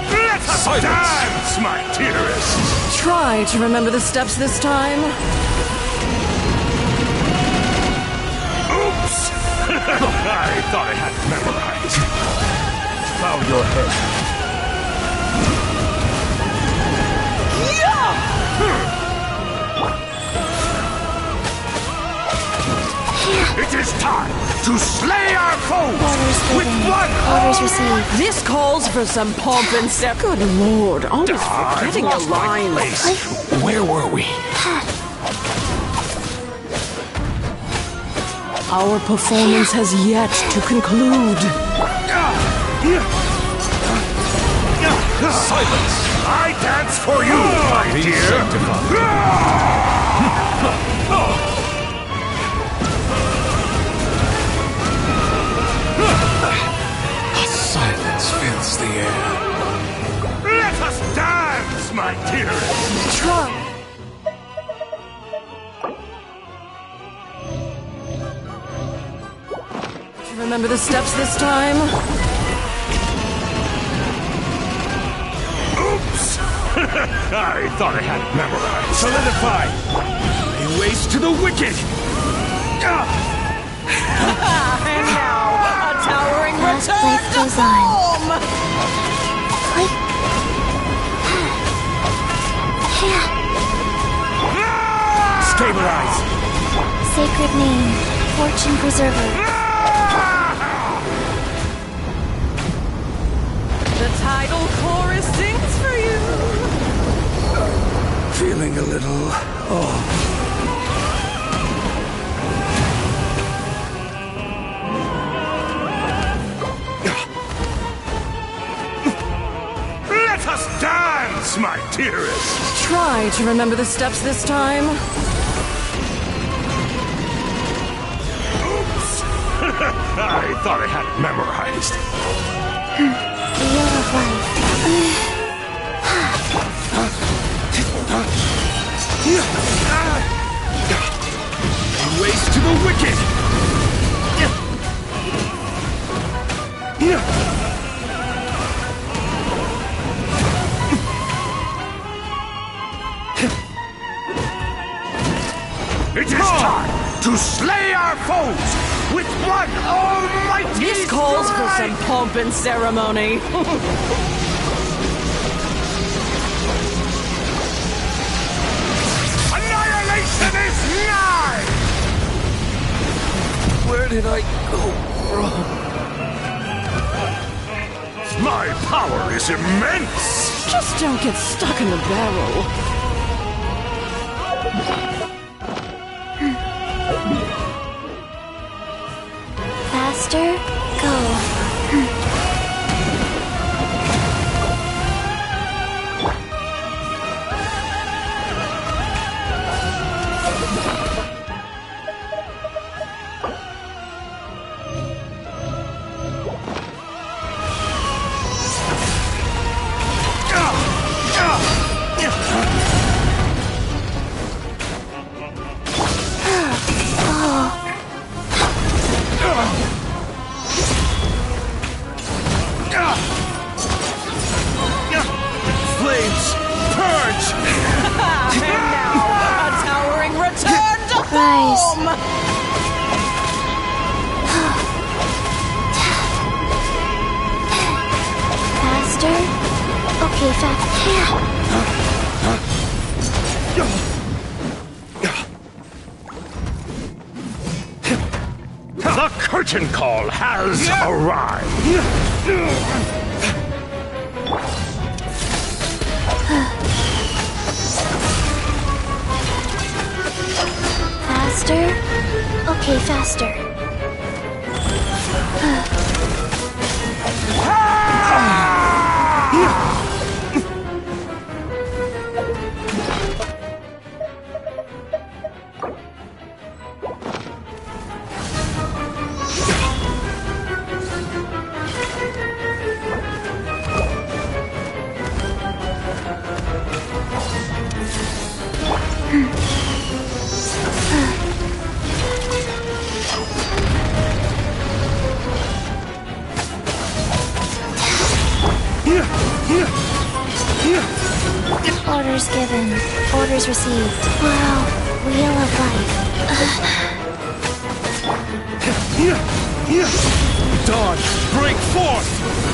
Let us dance, my dearest. Try to remember the steps this time. I thought I had it memorized. Bow your head. It is time to slay our foes with one Orders received. This calls for some pomp and step. Good lord, always forgetting your lines. Where were we? Our performance has yet to conclude. Silence! I dance for you, my dear! Silence fills the air. Let us dance, my dearest! Try. Remember the steps this time? Oops! I thought I had it memorized. Solidify! Lay waste to the wicked! And now, a towering As return life to goes on. form! Stabilize! Sacred name, fortune preserver. The tidal chorus sings for you! Feeling a little off. Let us dance, my dearest! Try to remember the steps this time. Oops! I thought I had it memorized. Wheel of life. Waste to the wicked! It is time to slay our foes with one almighty This calls for strike! some pomp and ceremony. Annihilation is nigh! Where did I go wrong? My power is immense! Just don't get stuck in the barrel. Faster, go. Flames, purge! And now, a towering return to Rise. form! Faster. Okay, fast. The curtain call has arrived! Faster. Okay, faster. Orders given. Orders received. Wow. Wheel of life. Dawn, break forth!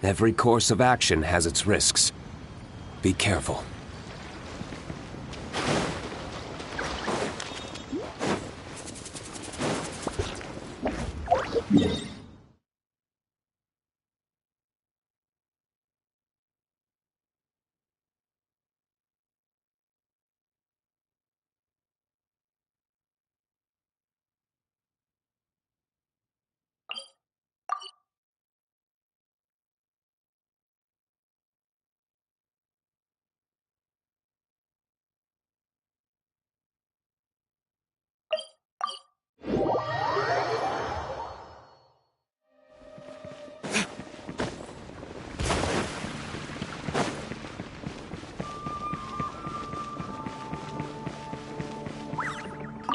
Every course of action has its risks. Be careful.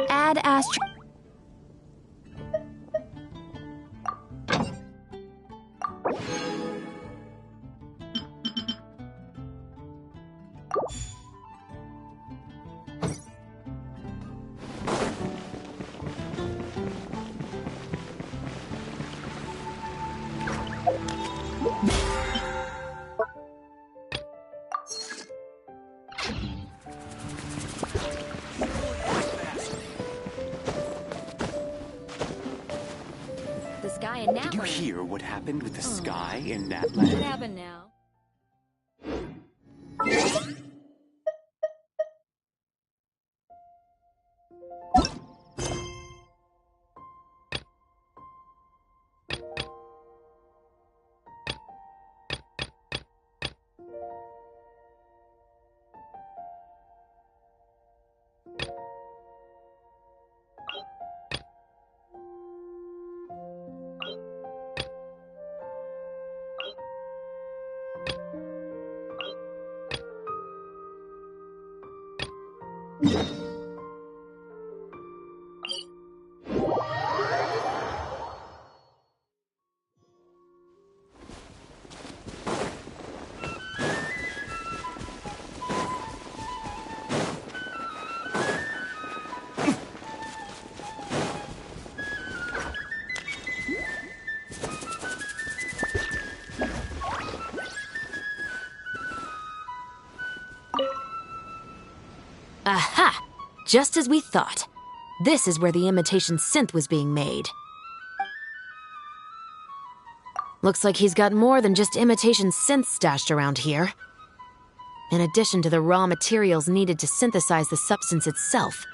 Add astro... The sky in that Did you land. hear what happened with the sky in that land? What happened now? Aha! Just as we thought. This is where the imitation synth was being made. Looks like he's got more than just imitation synth stashed around here. In addition to the raw materials needed to synthesize the substance itself,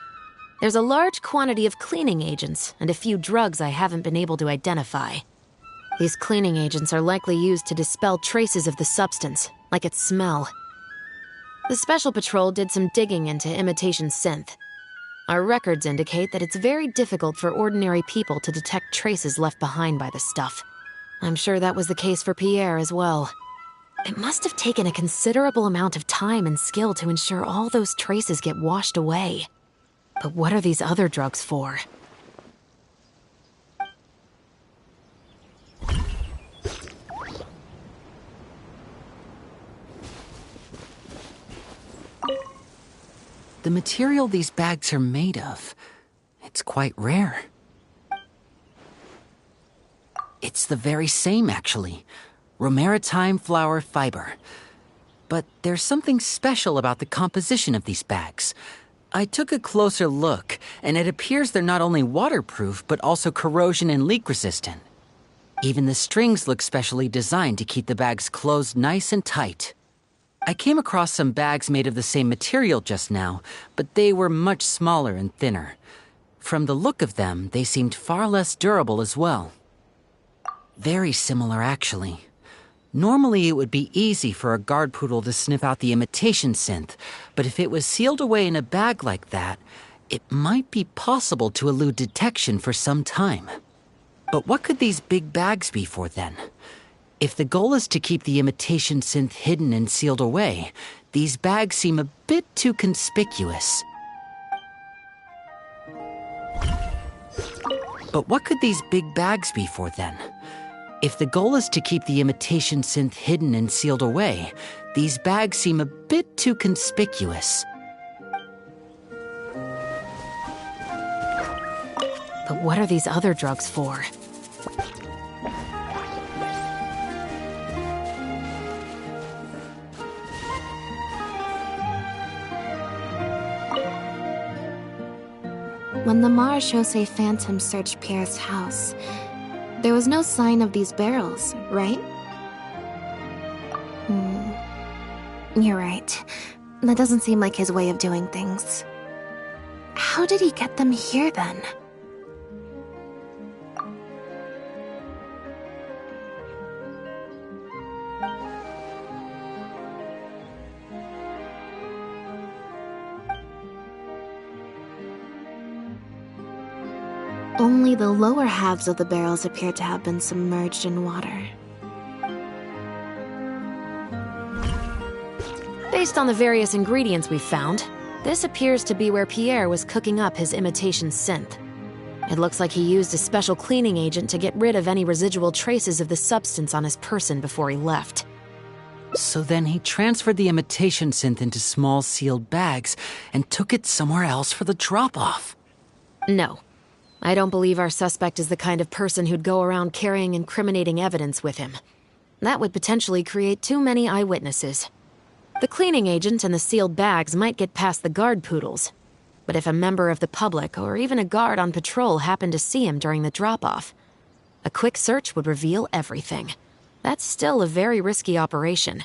there's a large quantity of cleaning agents and a few drugs I haven't been able to identify. These cleaning agents are likely used to dispel traces of the substance, like its smell. The Special Patrol did some digging into imitation synth. Our records indicate that it's very difficult for ordinary people to detect traces left behind by the stuff. I'm sure that was the case for Pierre as well. It must have taken a considerable amount of time and skill to ensure all those traces get washed away. But what are these other drugs for? The material these bags are made of, it's quite rare. It's the very same, actually. Romaritime flower fiber. But there's something special about the composition of these bags. I took a closer look, and it appears they're not only waterproof, but also corrosion and leak resistant. Even the strings look specially designed to keep the bags closed nice and tight. I came across some bags made of the same material just now, but they were much smaller and thinner. From the look of them, they seemed far less durable as well. Very similar, actually. Normally, it would be easy for a guard poodle to sniff out the imitation synth, but if it was sealed away in a bag like that, it might be possible to elude detection for some time. But what could these big bags be for then? If the goal is to keep the imitation synth hidden and sealed away, these bags seem a bit too conspicuous. But what could these big bags be for then? If the goal is to keep the imitation synth hidden and sealed away, these bags seem a bit too conspicuous. But what are these other drugs for? When the Marechaussee Phantom searched Pierre's house, there was no sign of these barrels, right? You're right. That doesn't seem like his way of doing things. How did he get them here, then? Only the lower halves of the barrels appear to have been submerged in water. Based on the various ingredients we've found, this appears to be where Pierre was cooking up his imitation synth. It looks like he used a special cleaning agent to get rid of any residual traces of the substance on his person before he left. So then he transferred the imitation synth into small sealed bags and took it somewhere else for the drop-off. No. I don't believe our suspect is the kind of person who'd go around carrying incriminating evidence with him. That would potentially create too many eyewitnesses. The cleaning agent and the sealed bags might get past the guard poodles. But if a member of the public or even a guard on patrol happened to see him during the drop-off, a quick search would reveal everything. That's still a very risky operation.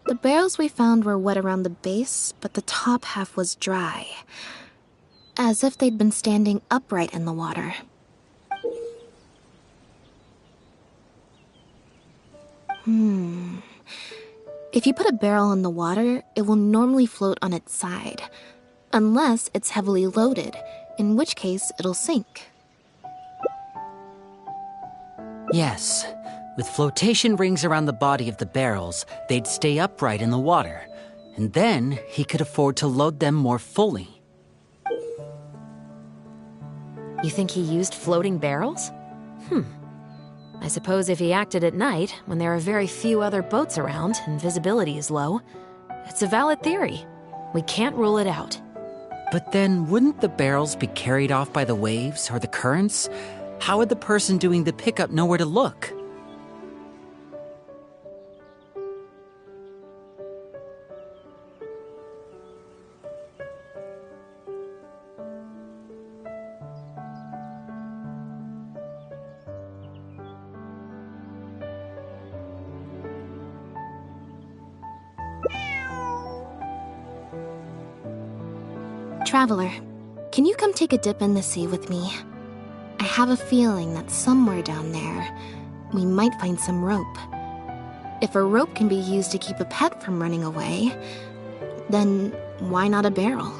The barrels we found were wet around the base, but the top half was dry. As if they'd been standing upright in the water. If you put a barrel in the water, it will normally float on its side. Unless it's heavily loaded, in which case it'll sink. Yes. With flotation rings around the body of the barrels, they'd stay upright in the water. And then he could afford to load them more fully. You think he used floating barrels? I suppose if he acted at night, when there are very few other boats around and visibility is low, it's a valid theory. We can't rule it out. But then, wouldn't the barrels be carried off by the waves or the currents? How would the person doing the pickup know where to look? Traveler, can you come take a dip in the sea with me? I have a feeling that somewhere down there, we might find some rope. If a rope can be used to keep a pet from running away, then why not a barrel?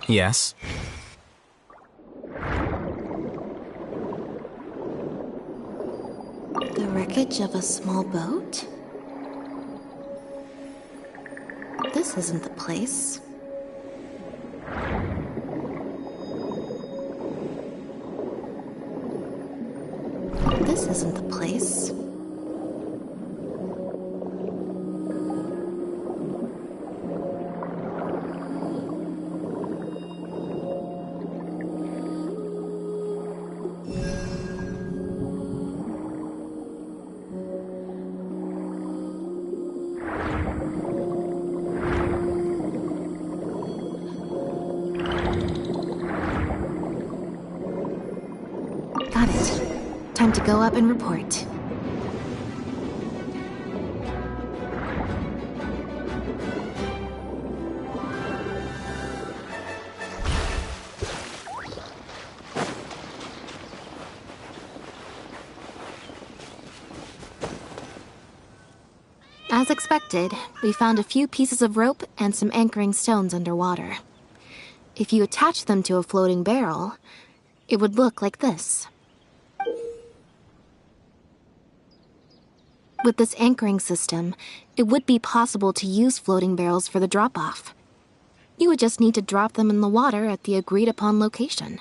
Yes? The wreckage of a small boat? This isn't the place. This isn't the place. Got it. Time to go up and report. As expected, we found a few pieces of rope and some anchoring stones underwater. If you attach them to a floating barrel, it would look like this. With this anchoring system, it would be possible to use floating barrels for the drop-off. You would just need to drop them in the water at the agreed-upon location.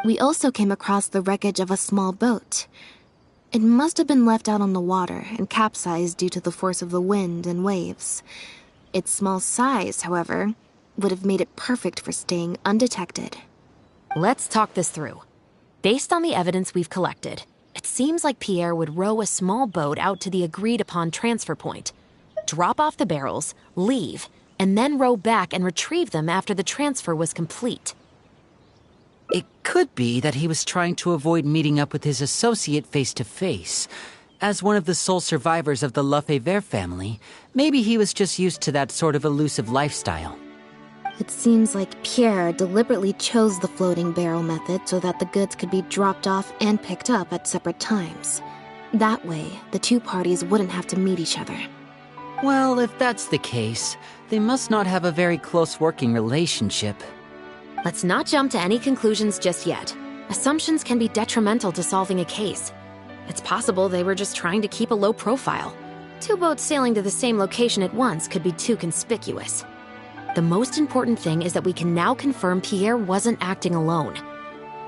We also came across the wreckage of a small boat. It must have been left out on the water and capsized due to the force of the wind and waves. Its small size, however, would have made it perfect for staying undetected. Let's talk this through. Based on the evidence we've collected, it seems like Pierre would row a small boat out to the agreed-upon transfer point, drop off the barrels, leave, and then row back and retrieve them after the transfer was complete. It could be that he was trying to avoid meeting up with his associate face-to-face. As one of the sole survivors of the Lefebvre family, maybe he was just used to that sort of elusive lifestyle. It seems like Pierre deliberately chose the floating barrel method so that the goods could be dropped off and picked up at separate times. That way, the two parties wouldn't have to meet each other. Well, if that's the case, they must not have a very close working relationship. Let's not jump to any conclusions just yet. Assumptions can be detrimental to solving a case. It's possible they were just trying to keep a low profile. Two boats sailing to the same location at once could be too conspicuous. The most important thing is that we can now confirm Pierre wasn't acting alone.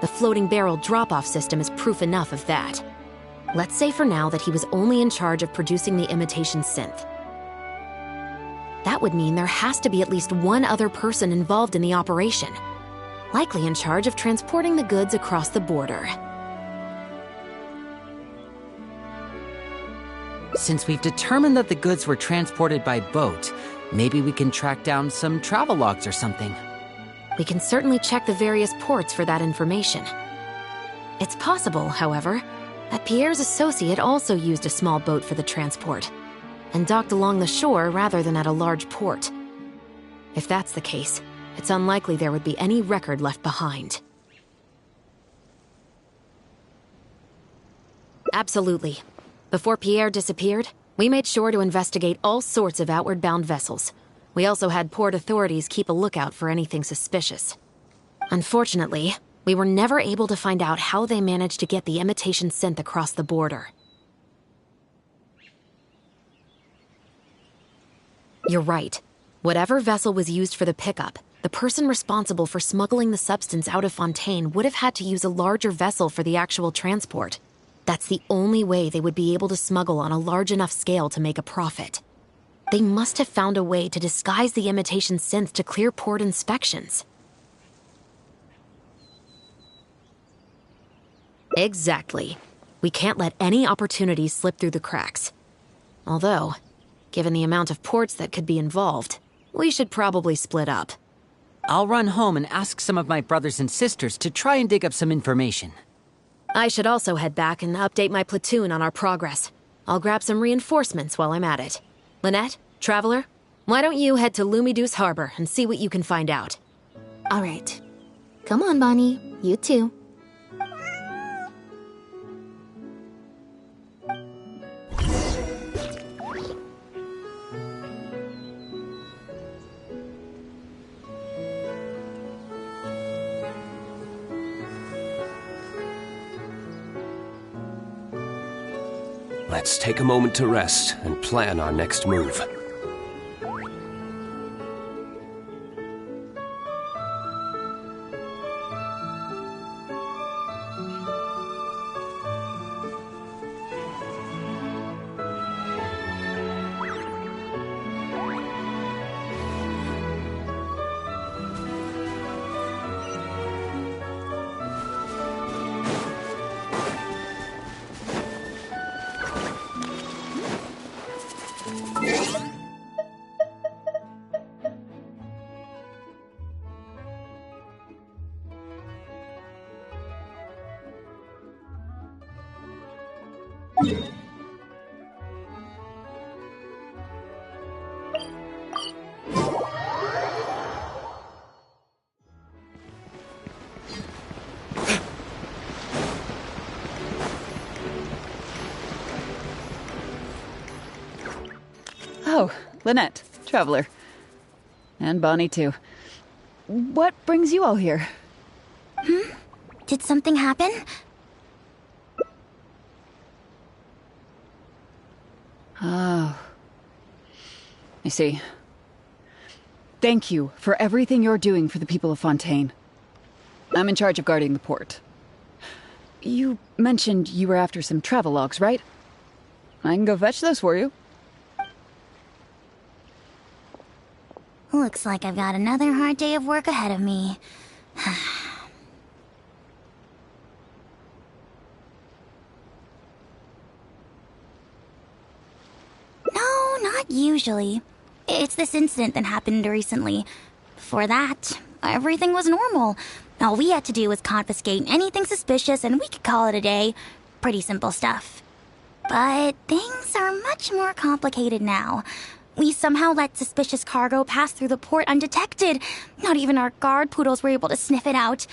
The floating barrel drop-off system is proof enough of that. Let's say for now that he was only in charge of producing the imitation synth. That would mean there has to be at least one other person involved in the operation, likely in charge of transporting the goods across the border. Since we've determined that the goods were transported by boat, maybe we can track down some travel logs or something. We can certainly check the various ports for that information. It's possible, however, that Pierre's associate also used a small boat for the transport, and docked along the shore rather than at a large port. If that's the case, it's unlikely there would be any record left behind. Absolutely. Before Pierre disappeared, we made sure to investigate all sorts of outward-bound vessels. We also had port authorities keep a lookout for anything suspicious. Unfortunately, we were never able to find out how they managed to get the imitation synth across the border. You're right. Whatever vessel was used for the pickup, the person responsible for smuggling the substance out of Fontaine would have had to use a larger vessel for the actual transport. That's the only way they would be able to smuggle on a large enough scale to make a profit. They must have found a way to disguise the imitation synth to clear port inspections. Exactly. We can't let any opportunities slip through the cracks. Although, given the amount of ports that could be involved, we should probably split up. I'll run home and ask some of my brothers and sisters to try and dig up some information. I should also head back and update my platoon on our progress. I'll grab some reinforcements while I'm at it. Lynette, Traveler, why don't you head to Lumideus Harbor and see what you can find out? All right. Come on, Bonnie. You too. Let's take a moment to rest and plan our next move. Oh, Lynette, Traveler. And Bonnie, too. What brings you all here? Did something happen? Oh. I see. Thank you for everything you're doing for the people of Fontaine. I'm in charge of guarding the port. You mentioned you were after some travelogues, right? I can go fetch those for you. Looks like I've got another hard day of work ahead of me. No, not usually. It's this incident that happened recently. Before that, everything was normal. All we had to do was confiscate anything suspicious and we could call it a day. Pretty simple stuff. But things are much more complicated now. We somehow let suspicious cargo pass through the port undetected. Not even our guard poodles were able to sniff it out.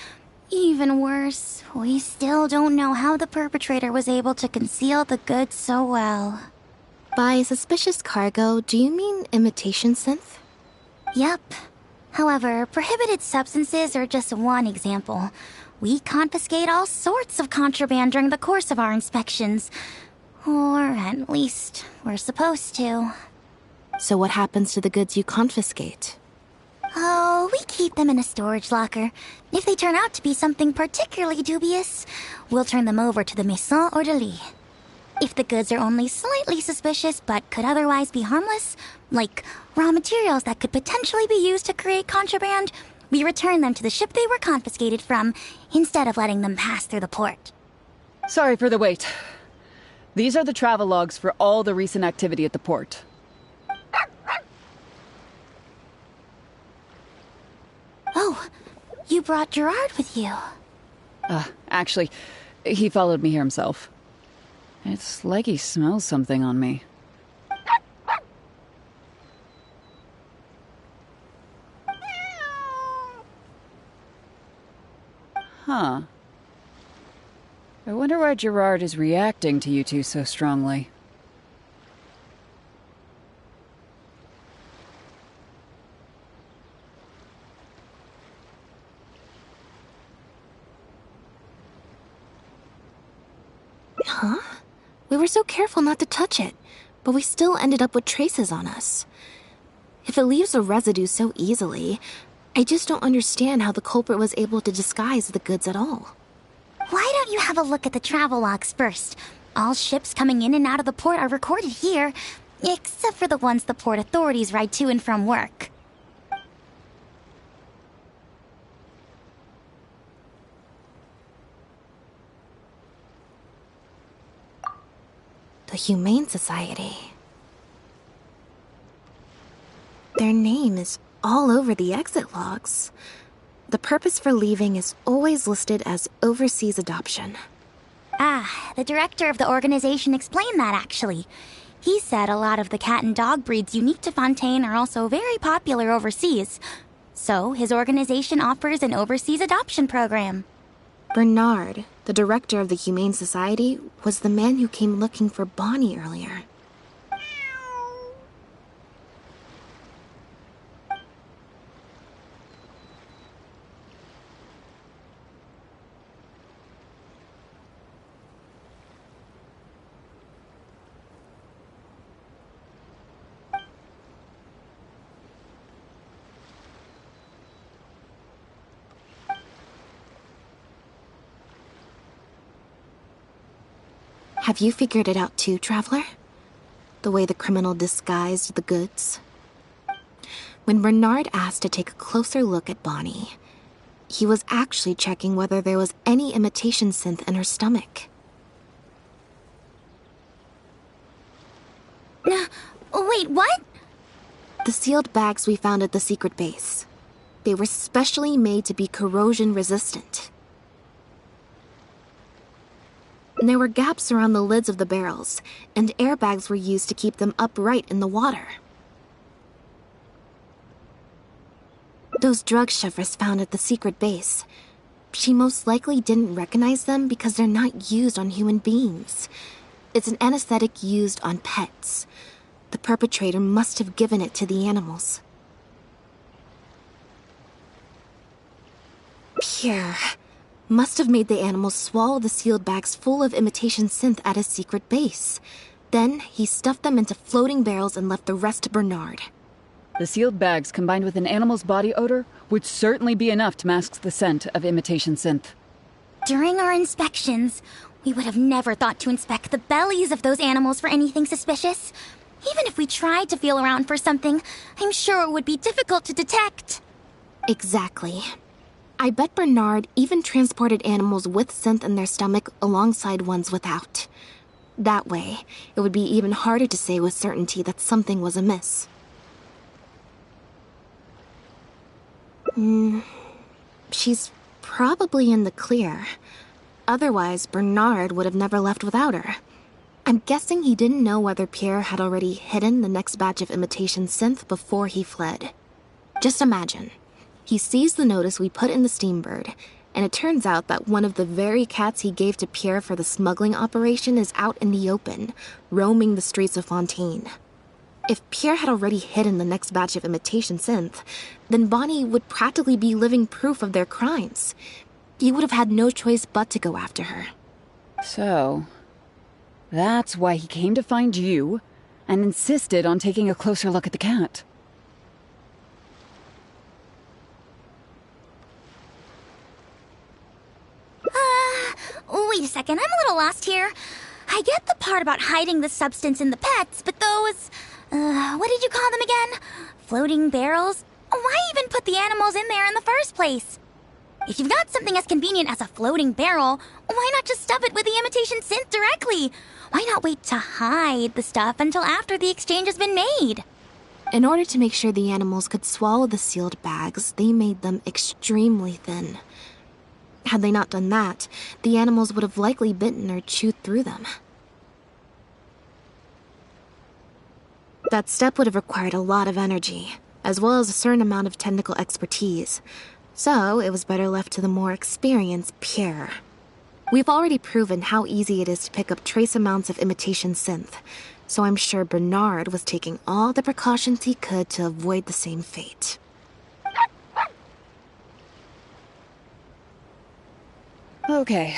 Even worse, we still don't know how the perpetrator was able to conceal the goods so well. By suspicious cargo, do you mean imitation synth? Yep. However, prohibited substances are just one example. We confiscate all sorts of contraband during the course of our inspections. Or at least, we're supposed to. So what happens to the goods you confiscate? Oh, we keep them in a storage locker. If they turn out to be something particularly dubious, we'll turn them over to the Maison Orderly. If the goods are only slightly suspicious but could otherwise be harmless, like raw materials that could potentially be used to create contraband, we return them to the ship they were confiscated from, instead of letting them pass through the port. Sorry for the wait. These are the travelogues for all the recent activity at the port. Oh, you brought Gerard with you. Actually, he followed me here himself. It's like he smells something on me. Huh. I wonder why Gerard is reacting to you two so strongly. Huh? We were so careful not to touch it, but we still ended up with traces on us. If it leaves a residue so easily, I just don't understand how the culprit was able to disguise the goods at all. Why don't you have a look at the travelogues first? All ships coming in and out of the port are recorded here, except for the ones the port authorities ride to and from work. The Humane Society. Their name is all over the exit logs. The purpose for leaving is always listed as overseas adoption. Ah, the director of the organization explained that, actually. He said a lot of the cat and dog breeds unique to Fontaine are also very popular overseas. So, his organization offers an overseas adoption program. Bernard, the director of the Humane Society, was the man who came looking for Bonnie earlier. Have you figured it out too, Traveler? The way the criminal disguised the goods? When Bernard asked to take a closer look at Bonnie, he was actually checking whether there was any imitation synth in her stomach. Wait, what? The sealed bags we found at the secret base. They were specially made to be corrosion resistant. There were gaps around the lids of the barrels, and airbags were used to keep them upright in the water. Those drug shovers found at the secret base, she most likely didn't recognize them because they're not used on human beings. It's an anesthetic used on pets. The perpetrator must have given it to the animals. Pierre must have made the animals swallow the sealed bags full of imitation synth at his secret base. Then he stuffed them into floating barrels and left the rest to Bernard. The sealed bags combined with an animal's body odor would certainly be enough to mask the scent of imitation synth. During our inspections, we would have never thought to inspect the bellies of those animals for anything suspicious. Even if we tried to feel around for something, I'm sure it would be difficult to detect. Exactly. I bet Bernard even transported animals with synth in their stomach alongside ones without. That way, it would be even harder to say with certainty that something was amiss. She's probably in the clear. Otherwise, Bernard would have never left without her. I'm guessing he didn't know whether Pierre had already hidden the next batch of imitation synth before he fled. Just imagine. He sees the notice we put in the Steambird, and it turns out that one of the very cats he gave to Pierre for the smuggling operation is out in the open, roaming the streets of Fontaine. If Pierre had already hidden the next batch of imitation synth, then Bonnie would practically be living proof of their crimes. He would have had no choice but to go after her. So, that's why he came to find you and insisted on taking a closer look at the cat. Wait a second, I'm a little lost here. I get the part about hiding the substance in the pets, but those... what did you call them again? Floating barrels? Why even put the animals in there in the first place? If you've got something as convenient as a floating barrel, why not just stuff it with the imitation synth directly? Why not wait to hide the stuff until after the exchange has been made? In order to make sure the animals could swallow the sealed bags, they made them extremely thin. Had they not done that, the animals would have likely bitten or chewed through them. That step would have required a lot of energy, as well as a certain amount of technical expertise. So, it was better left to the more experienced Pierre. We've already proven how easy it is to pick up trace amounts of imitation synth, so I'm sure Bernard was taking all the precautions he could to avoid the same fate. Okay,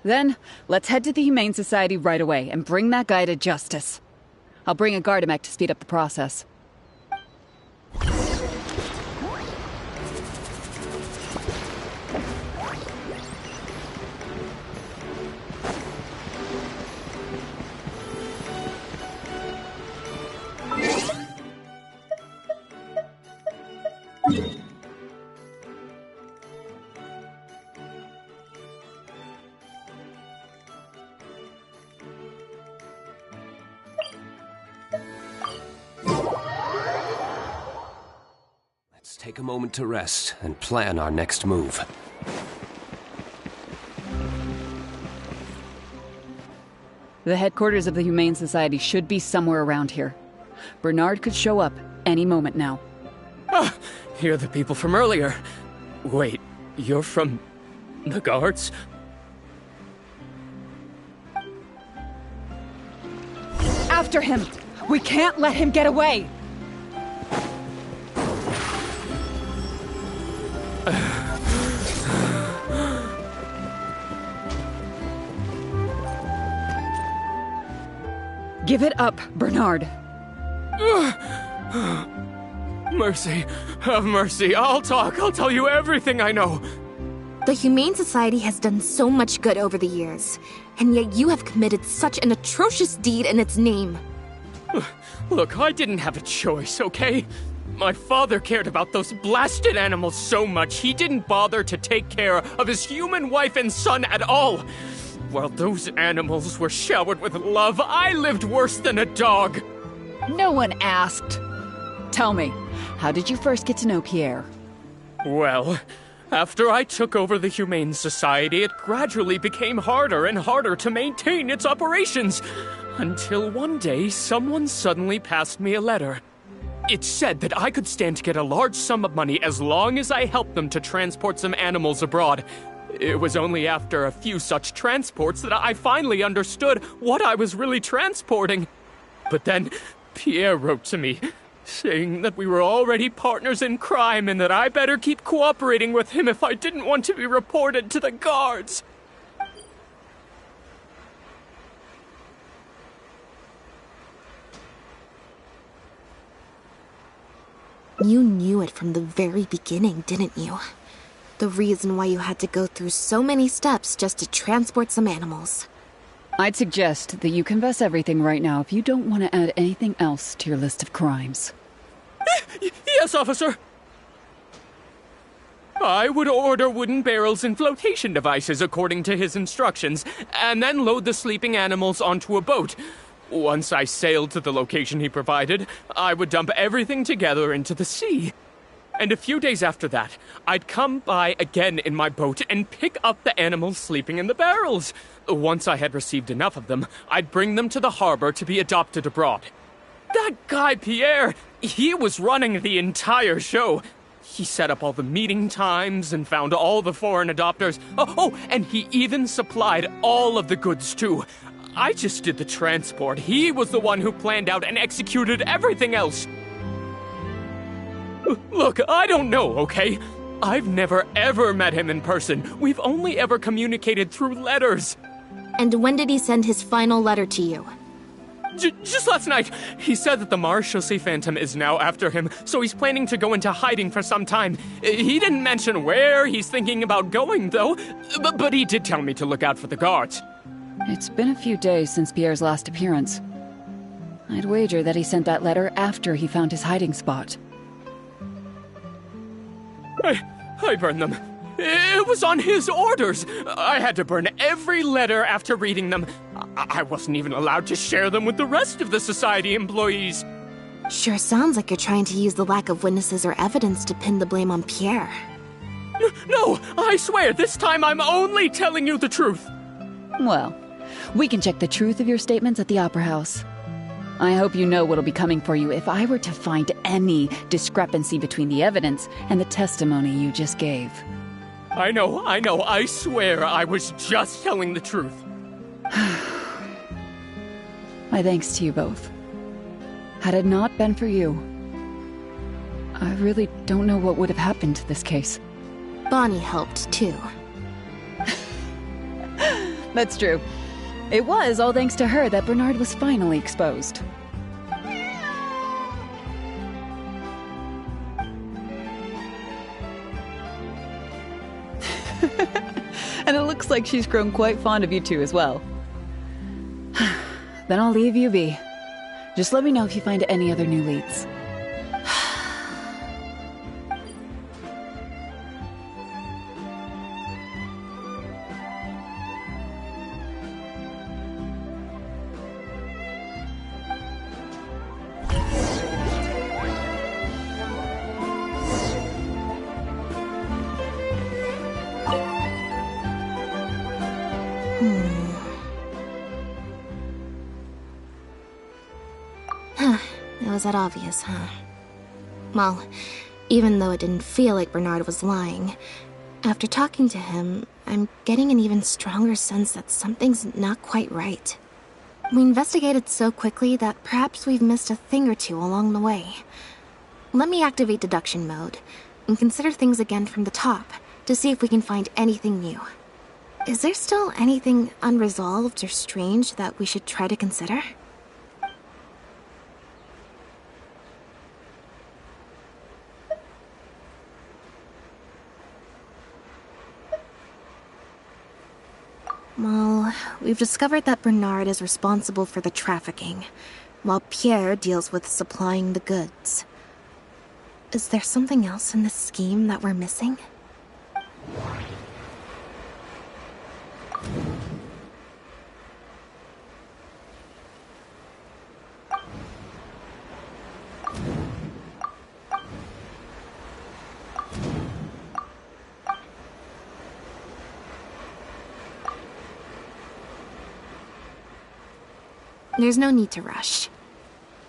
then let's head to the Humane Society right away and bring that guy to justice. I'll bring a Gardamek to speed up the process. Take a moment to rest and plan our next move. The headquarters of the Humane Society should be somewhere around here. Bernard could show up any moment now. Ah, you're the people from earlier. Wait, you're from the guards? After him! We can't let him get away! Give it up, Bernard. Mercy. Have mercy. I'll talk. I'll tell you everything I know. The Humane Society has done so much good over the years, and yet you have committed such an atrocious deed in its name. Look, I didn't have a choice, okay? My father cared about those blasted animals so much, he didn't bother to take care of his human wife and son at all. While those animals were showered with love, I lived worse than a dog. No one asked. Tell me, how did you first get to know Pierre? Well, after I took over the Humane Society, it gradually became harder and harder to maintain its operations. Until one day, someone suddenly passed me a letter. It said that I could stand to get a large sum of money as long as I helped them to transport some animals abroad. It was only after a few such transports that I finally understood what I was really transporting. But then, Pierre wrote to me, saying that we were already partners in crime and that I better keep cooperating with him if I didn't want to be reported to the guards. You knew it from the very beginning, didn't you? The reason why you had to go through so many steps just to transport some animals. I'd suggest that you confess everything right now if you don't want to add anything else to your list of crimes. Yes, officer. I would order wooden barrels and flotation devices according to his instructions, and then load the sleeping animals onto a boat. Once I sailed to the location he provided, I would dump everything together into the sea. And a few days after that, I'd come by again in my boat and pick up the animals sleeping in the barrels. Once I had received enough of them, I'd bring them to the harbor to be adopted abroad. That guy, Pierre, he was running the entire show. He set up all the meeting times and found all the foreign adopters. Oh, and he even supplied all of the goods, too. I just did the transport. He was the one who planned out and executed everything else. Look, I don't know, okay? I've never ever met him in person. We've only ever communicated through letters. And when did he send his final letter to you? Just last night. He said that the Marechaussee Phantom is now after him, so he's planning to go into hiding for some time. He didn't mention where he's thinking about going, though. But he did tell me to look out for the guards. It's been a few days since Pierre's last appearance. I'd wager that he sent that letter after he found his hiding spot. I burned them. It was on his orders. I had to burn every letter after reading them. I wasn't even allowed to share them with the rest of the Society employees. Sure sounds like you're trying to use the lack of witnesses or evidence to pin the blame on Pierre. No, I swear, this time I'm only telling you the truth. Well, we can check the truth of your statements at the Opera House. I hope you know what'll be coming for you if I were to find any discrepancy between the evidence and the testimony you just gave. I know, I swear I was just telling the truth. My thanks to you both. Had it not been for you, I really don't know what would have happened to this case. Bonnie helped, too. That's true. It was all thanks to her that Bernard was finally exposed. And it looks like she's grown quite fond of you two as well. Then I'll leave you be. Just let me know if you find any other new leads. It was that obvious, huh? Well, even though it didn't feel like Bernard was lying, after talking to him, I'm getting an even stronger sense that something's not quite right. We investigated so quickly that perhaps we've missed a thing or two along the way. Let me activate deduction mode and consider things again from the top to see if we can find anything new. Is there still anything unresolved or strange that we should try to consider? Well, we've discovered that Bernard is responsible for the trafficking, while Pierre deals with supplying the goods. Is there something else in this scheme that we're missing? There's no need to rush.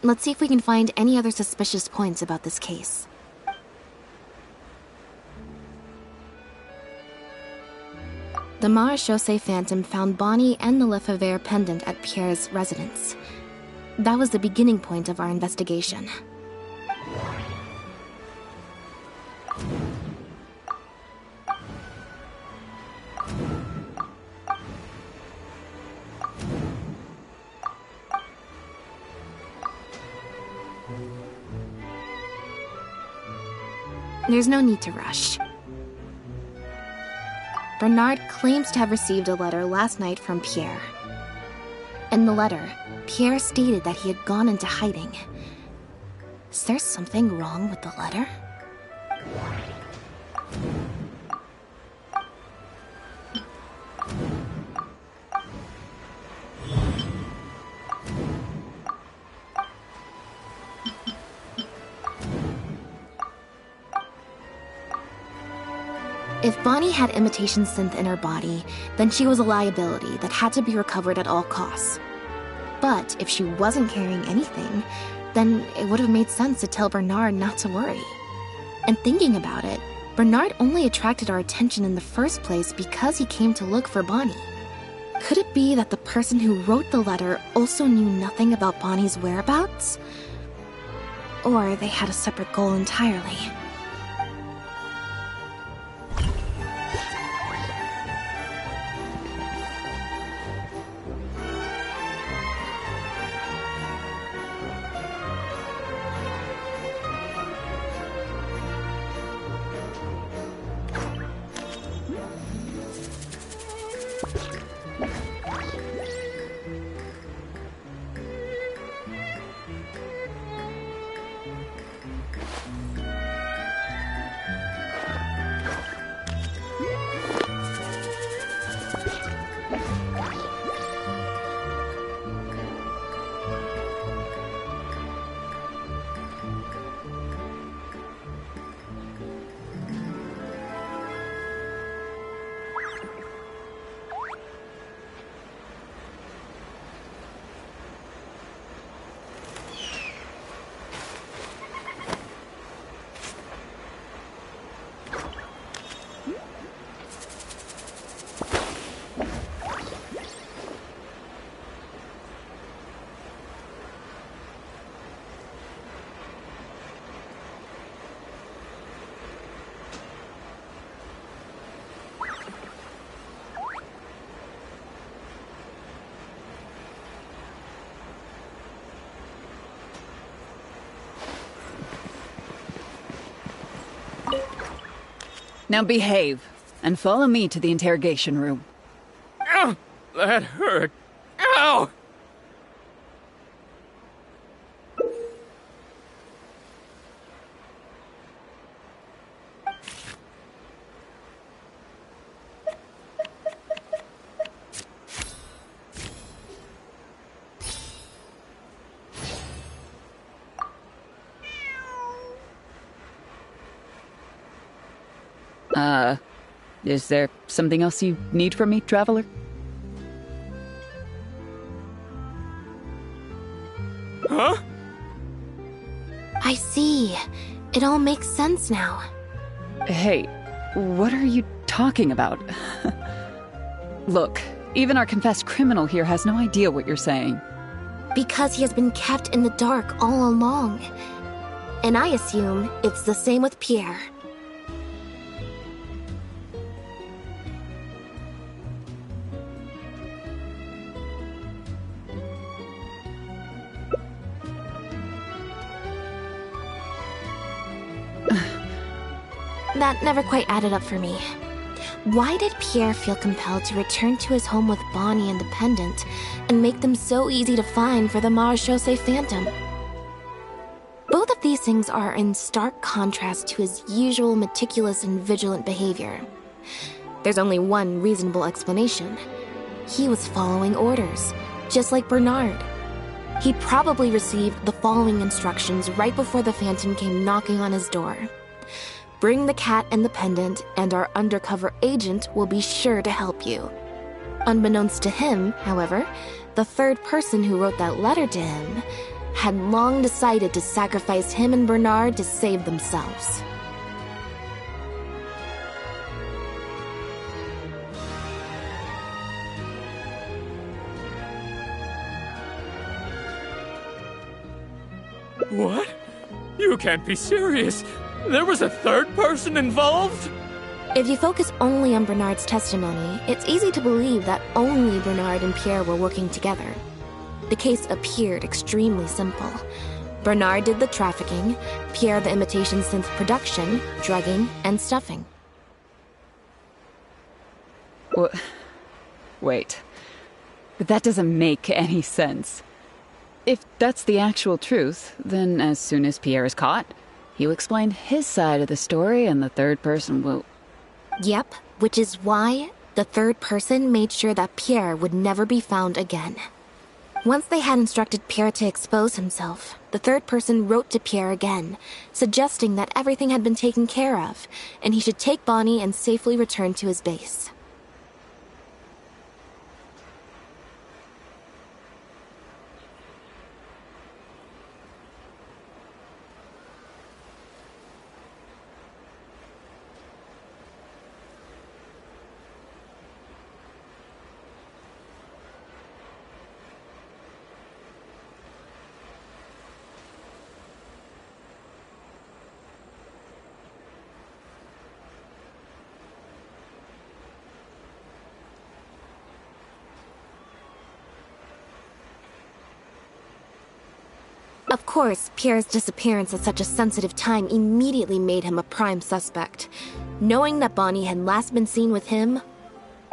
Let's see if we can find any other suspicious points about this case. The Marechaussee Phantom found Bonnie and the Lefebvre pendant at Pierre's residence. That was the beginning point of our investigation. There's no need to rush. Bernard claims to have received a letter last night from Pierre. In the letter, Pierre stated that he had gone into hiding. Is there something wrong with the letter? If Bonnie had imitation synth in her body, then she was a liability that had to be recovered at all costs. But if she wasn't carrying anything, then it would have made sense to tell Bernard not to worry. And thinking about it, Bernard only attracted our attention in the first place because he came to look for Bonnie. Could it be that the person who wrote the letter also knew nothing about Bonnie's whereabouts? Or they had a separate goal entirely? Now behave, and follow me to the interrogation room. Ow! That hurt. Ow! Is there something else you need from me, Traveler? Huh? I see. It all makes sense now. Hey, what are you talking about? Look, even our confessed criminal here has no idea what you're saying. Because he has been kept in the dark all along. And I assume it's the same with Pierre. That never quite added up for me. Why did Pierre feel compelled to return to his home with Bonnie and the pendant, and make them so easy to find for the Marechaussee Phantom? Both of these things are in stark contrast to his usual meticulous and vigilant behavior. There's only one reasonable explanation. He was following orders, just like Bernard. He probably received the following instructions right before the Phantom came knocking on his door. Bring the cat and the pendant, and our undercover agent will be sure to help you. Unbeknownst to him, however, the third person who wrote that letter to him had long decided to sacrifice him and Bernard to save themselves. What? You can't be serious. There was a third person involved? If you focus only on Bernard's testimony, it's easy to believe that only Bernard and Pierre were working together. The case appeared extremely simple. Bernard did the trafficking, Pierre the imitation synth production, drugging, and stuffing. Wait. But that doesn't make any sense. If that's the actual truth, then as soon as Pierre is caught, he'll explain his side of the story and the third person will... Yep, which is why the third person made sure that Pierre would never be found again. Once they had instructed Pierre to expose himself, the third person wrote to Pierre again, suggesting that everything had been taken care of, and he should take Bonnie and safely return to his base. Of course, Pierre's disappearance at such a sensitive time immediately made him a prime suspect. Knowing that Bonnie had last been seen with him,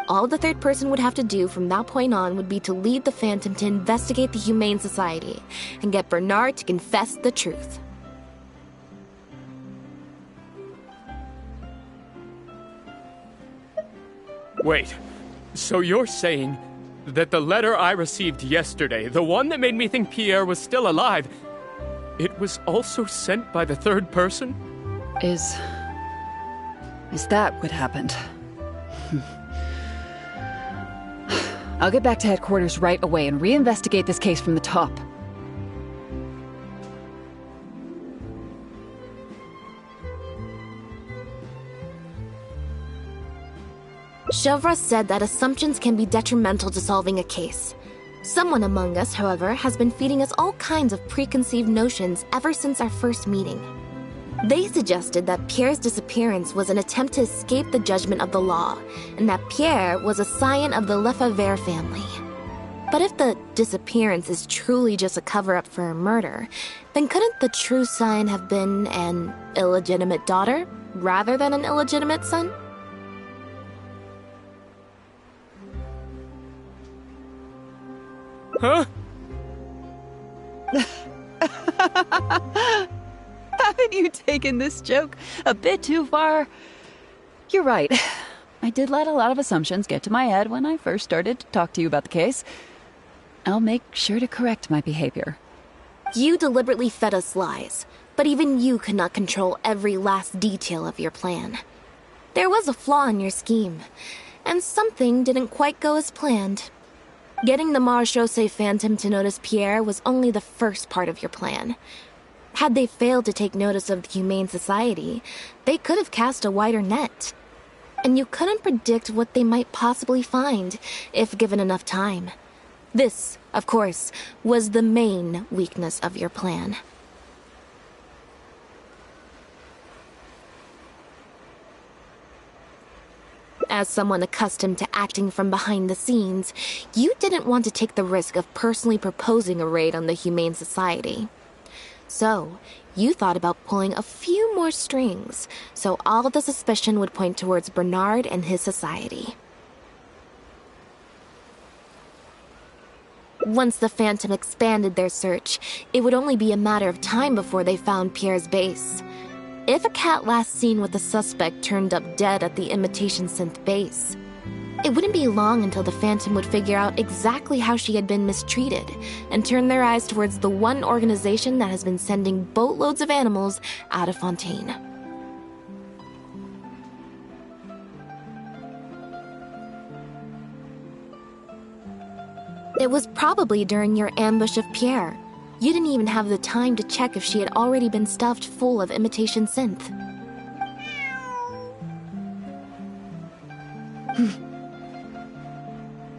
all the third person would have to do from that point on would be to lead the Phantom to investigate the Humane Society and get Bernard to confess the truth. Wait, so you're saying that the letter I received yesterday, the one that made me think Pierre was still alive, it was also sent by the third person? Is that what happened? I'll get back to headquarters right away and reinvestigate this case from the top. Chevra said that assumptions can be detrimental to solving a case. Someone among us, however, has been feeding us all kinds of preconceived notions ever since our first meeting. They suggested that Pierre's disappearance was an attempt to escape the judgment of the law, and that Pierre was a scion of the Lefebvre family. But if the disappearance is truly just a cover-up for a murder, then couldn't the true scion have been an illegitimate daughter, rather than an illegitimate son? Huh? Haven't you taken this joke a bit too far? You're right. I did let a lot of assumptions get to my head when I first started to talk to you about the case. I'll make sure to correct my behavior. You deliberately fed us lies, but even you could not control every last detail of your plan. There was a flaw in your scheme, and something didn't quite go as planned. Getting the Marechaussee Phantom to notice Pierre was only the first part of your plan. Had they failed to take notice of the Humane Society, they could have cast a wider net. And you couldn't predict what they might possibly find, if given enough time. This, of course, was the main weakness of your plan. As someone accustomed to acting from behind the scenes, you didn't want to take the risk of personally proposing a raid on the Humane Society. So, you thought about pulling a few more strings, so all the suspicion would point towards Bernard and his society. Once the Phantom expanded their search, it would only be a matter of time before they found Pierre's base. If a cat last seen with the suspect turned up dead at the imitation synth base, it wouldn't be long until the Phantom would figure out exactly how she had been mistreated and turn their eyes towards the one organization that has been sending boatloads of animals out of Fontaine. It was probably during your ambush of Pierre. You didn't even have the time to check if she had already been stuffed full of imitation synth.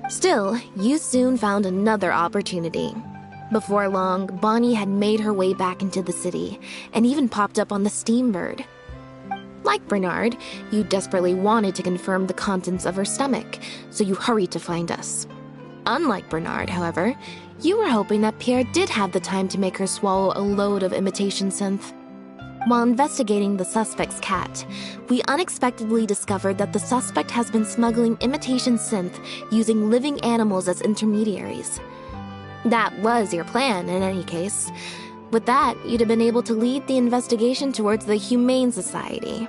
Still, you soon found another opportunity. Before long, Bonnie had made her way back into the city, and even popped up on the Steambird. Like Bernard, you desperately wanted to confirm the contents of her stomach, so you hurried to find us. Unlike Bernard, however, you were hoping that Pierre did have the time to make her swallow a load of imitation synth. While investigating the suspect's cat, we unexpectedly discovered that the suspect has been smuggling imitation synth using living animals as intermediaries. That was your plan, in any case. With that, you'd have been able to lead the investigation towards the Humane Society.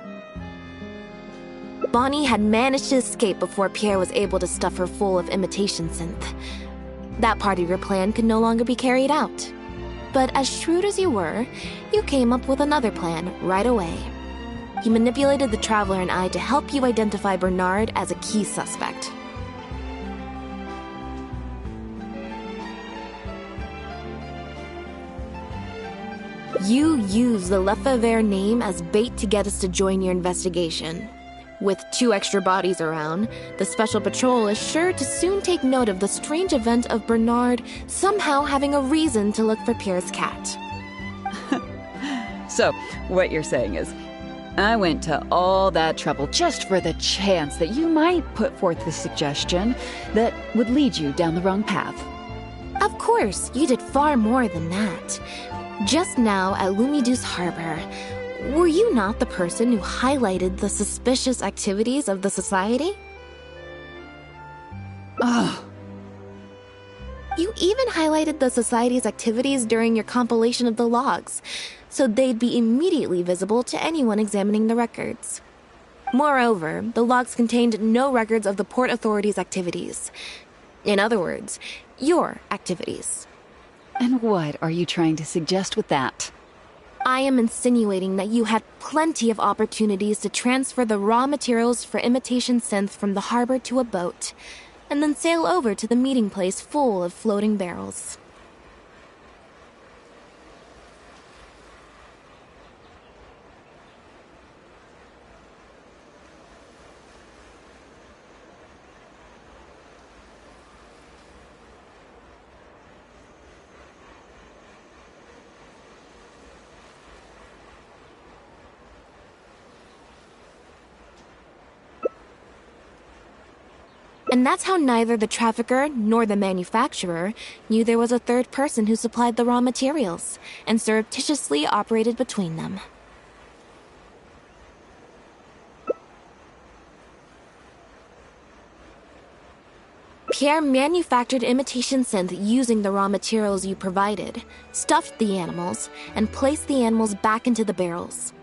Bonnie had managed to escape before Pierre was able to stuff her full of imitation synth. That part of your plan could no longer be carried out. But as shrewd as you were, you came up with another plan right away. You manipulated the Traveler and I to help you identify Bernard as a key suspect. You used the Lefebvre name as bait to get us to join your investigation. With 2 extra bodies around, the Special Patrol is sure to soon take note of the strange event of Bernard somehow having a reason to look for Pierre's cat. So, what you're saying is, I went to all that trouble just for the chance that you might put forth the suggestion that would lead you down the wrong path. Of course, you did far more than that. Just now at Lumidu's Harbor, were you not the person who highlighted the suspicious activities of the Society? Ugh. You even highlighted the Society's activities during your compilation of the logs, so they'd be immediately visible to anyone examining the records. Moreover, the logs contained no records of the Port Authority's activities. In other words, your activities. And what are you trying to suggest with that? I am insinuating that you had plenty of opportunities to transfer the raw materials for imitation synth from the harbor to a boat, and then sail over to the meeting place full of floating barrels. And that's how neither the trafficker nor the manufacturer knew there was a third person who supplied the raw materials and surreptitiously operated between them. Pierre manufactured imitation synth using the raw materials you provided, stuffed the animals, and placed the animals back into the barrels.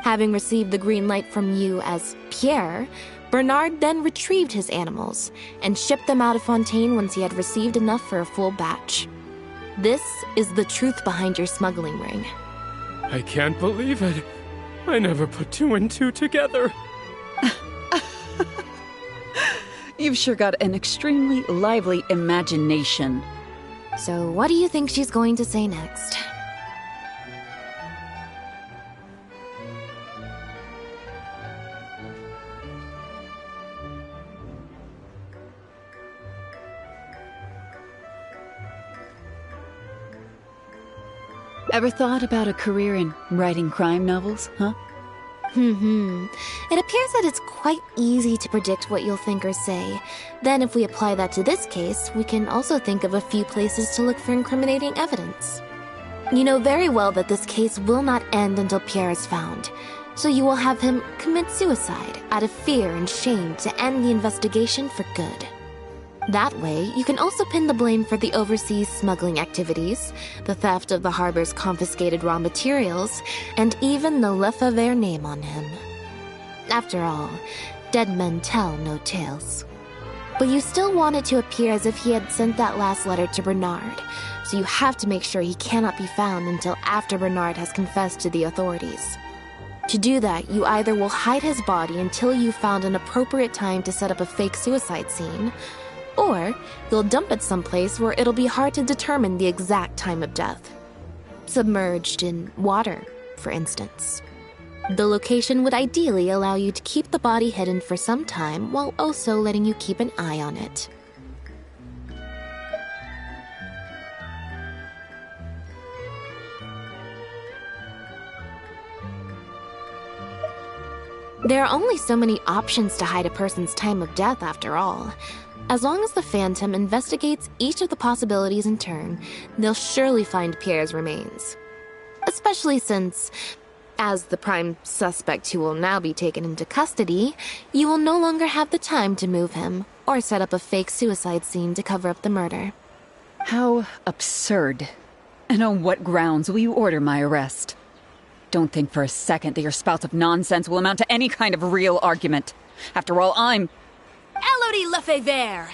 Having received the green light from you as Pierre, Bernard then retrieved his animals and shipped them out of Fontaine once he had received enough for a full batch. This is the truth behind your smuggling ring. I can't believe it. I never put 2 and 2 together. You've sure got an extremely lively imagination. So what do you think she's going to say next? Ever thought about a career in writing crime novels, huh? It appears that it's quite easy to predict what you'll think or say. Then if we apply that to this case, we can also think of a few places to look for incriminating evidence. You know very well that this case will not end until Pierre is found, so you will have him commit suicide out of fear and shame to end the investigation for good. That way, you can also pin the blame for the overseas smuggling activities, the theft of the harbor's confiscated raw materials, and even the Lefebvre name on him. After all, dead men tell no tales. But you still want it to appear as if he had sent that last letter to Bernard, so you have to make sure he cannot be found until after Bernard has confessed to the authorities. To do that, you either will hide his body until you've found an appropriate time to set up a fake suicide scene, or you'll dump it someplace where it'll be hard to determine the exact time of death. Submerged in water, for instance. The location would ideally allow you to keep the body hidden for some time while also letting you keep an eye on it. There are only so many options to hide a person's time of death, after all. As long as the Phantom investigates each of the possibilities in turn, they'll surely find Pierre's remains. Especially since, as the prime suspect who will now be taken into custody, you will no longer have the time to move him or set up a fake suicide scene to cover up the murder. How absurd. And on what grounds will you order my arrest? Don't think for a second that your spouts of nonsense will amount to any kind of real argument. After all, I'm... Elodie Lefebvre!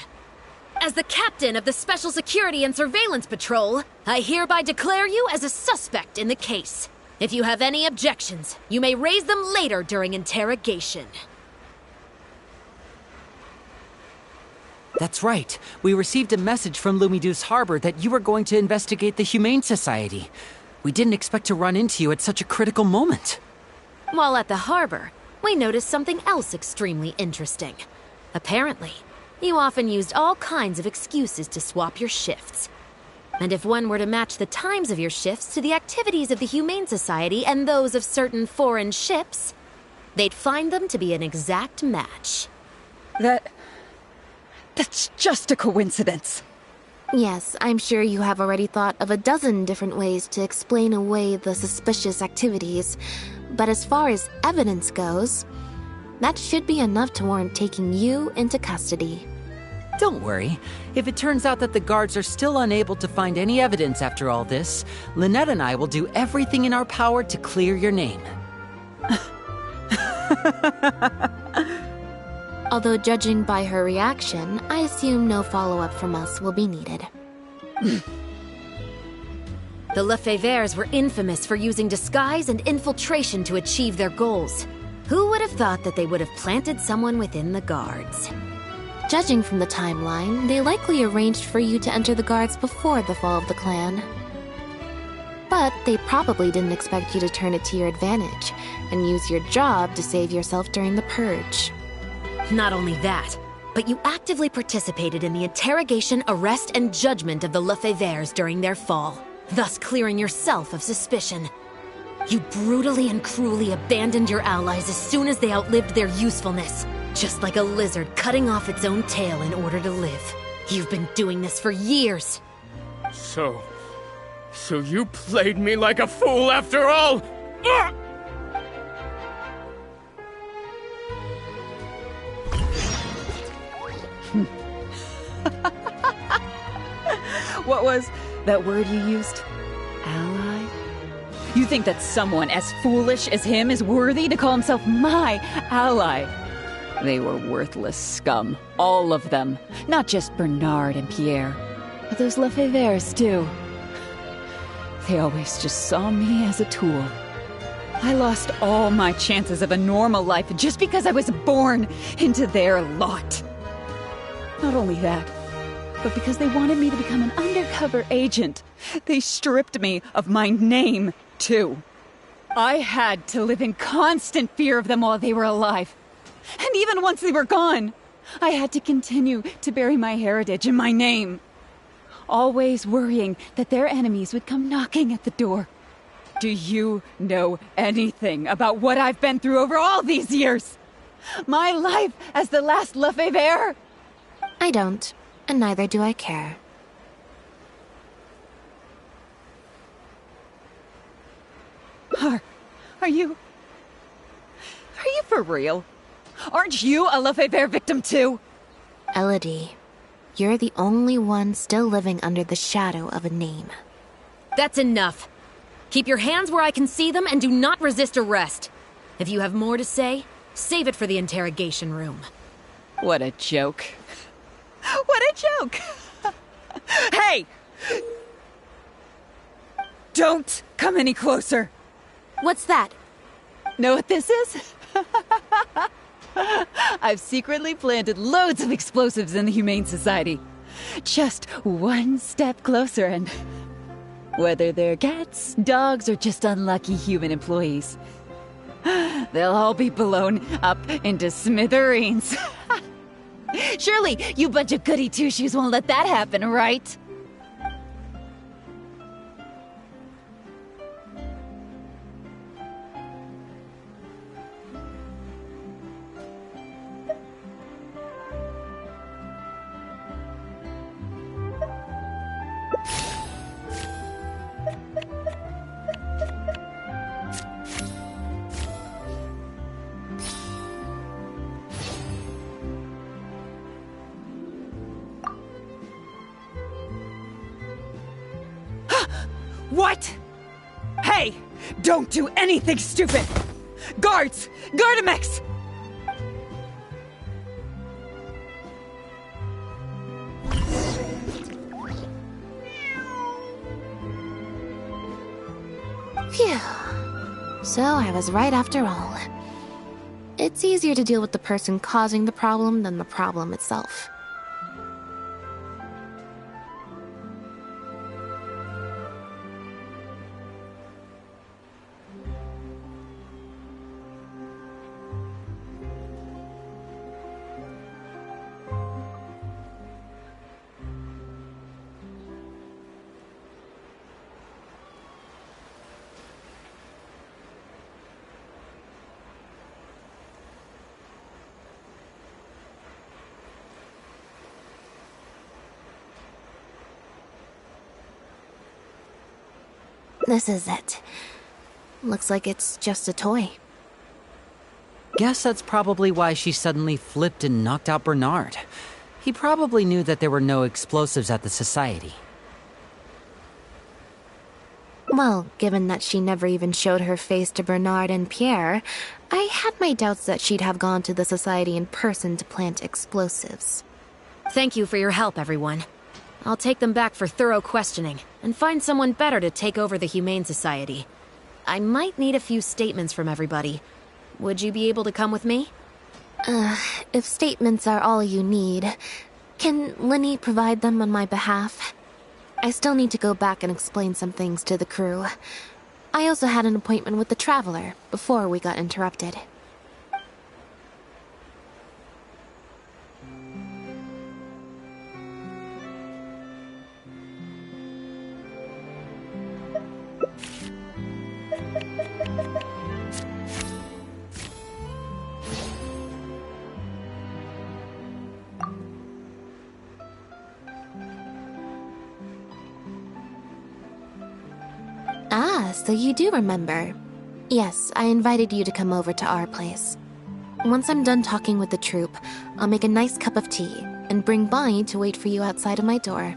As the captain of the Special Security and Surveillance Patrol, I hereby declare you as a suspect in the case. If you have any objections, you may raise them later during interrogation. That's right. We received a message from Lumiduce Harbor that you were going to investigate the Humane Society. We didn't expect to run into you at such a critical moment. While at the harbor, we noticed something else extremely interesting. Apparently, you often used all kinds of excuses to swap your shifts. And if one were to match the times of your shifts to the activities of the Humane Society and those of certain foreign ships, they'd find them to be an exact match. That's just a coincidence. Yes, I'm sure you have already thought of a dozen different ways to explain away the suspicious activities, but as far as evidence goes, that should be enough to warrant taking you into custody. Don't worry. If it turns out that the guards are still unable to find any evidence after all this, Lynette and I will do everything in our power to clear your name. Although judging by her reaction, I assume no follow-up from us will be needed. The Lefebvres were infamous for using disguise and infiltration to achieve their goals. Who would have thought that they would have planted someone within the guards? Judging from the timeline, they likely arranged for you to enter the guards before the fall of the clan. But they probably didn't expect you to turn it to your advantage and use your job to save yourself during the purge. Not only that, but you actively participated in the interrogation, arrest, and judgment of the Lefebvres during their fall, thus clearing yourself of suspicion. You brutally and cruelly abandoned your allies as soon as they outlived their usefulness, just like a lizard cutting off its own tail in order to live. You've been doing this for years. So you played me like a fool after all? Ugh! What was that word you used? Ally? You think that someone as foolish as him is worthy to call himself my ally? They were worthless scum. All of them. Not just Bernard and Pierre, but those Lefebvres too. They always just saw me as a tool. I lost all my chances of a normal life just because I was born into their lot. Not only that, but because they wanted me to become an undercover agent, they stripped me of my name, too. I had to live in constant fear of them while they were alive. And even once they were gone, I had to continue to bury my heritage and my name. Always worrying that their enemies would come knocking at the door. Do you know anything about what I've been through over all these years? My life as the last Lefebvre? I don't, and neither do I care. Are you for real? Aren't you a Lefebvre victim too? Elodie, you're the only one still living under the shadow of a name. That's enough. Keep your hands where I can see them and do not resist arrest. If you have more to say, save it for the interrogation room. What a joke. What a joke! Hey! Don't come any closer! What's that? Know what this is? I've secretly planted loads of explosives in the Humane Society. Just one step closer and... whether they're cats, dogs, or just unlucky human employees, they'll all be blown up into smithereens. Surely, you bunch of goody two-shoes won't let that happen, right? What? Hey! Don't do anything stupid! Guards! Gardamex! Phew. So I was right after all. It's easier to deal with the person causing the problem than the problem itself. This is it. Looks like it's just a toy. Guess that's probably why she suddenly flipped and knocked out Bernard. He probably knew that there were no explosives at the Society. Well, given that she never even showed her face to Bernard and Pierre, I had my doubts that she'd have gone to the Society in person to plant explosives. Thank you for your help, everyone. I'll take them back for thorough questioning, and find someone better to take over the Humane Society. I might need a few statements from everybody. Would you be able to come with me? If statements are all you need, can Linny provide them on my behalf? I still need to go back and explain some things to the crew. I also had an appointment with the Traveler before we got interrupted. Ah, so you do remember. Yes, I invited you to come over to our place. Once I'm done talking with the troupe, I'll make a nice cup of tea and bring Bonnie to wait for you outside of my door.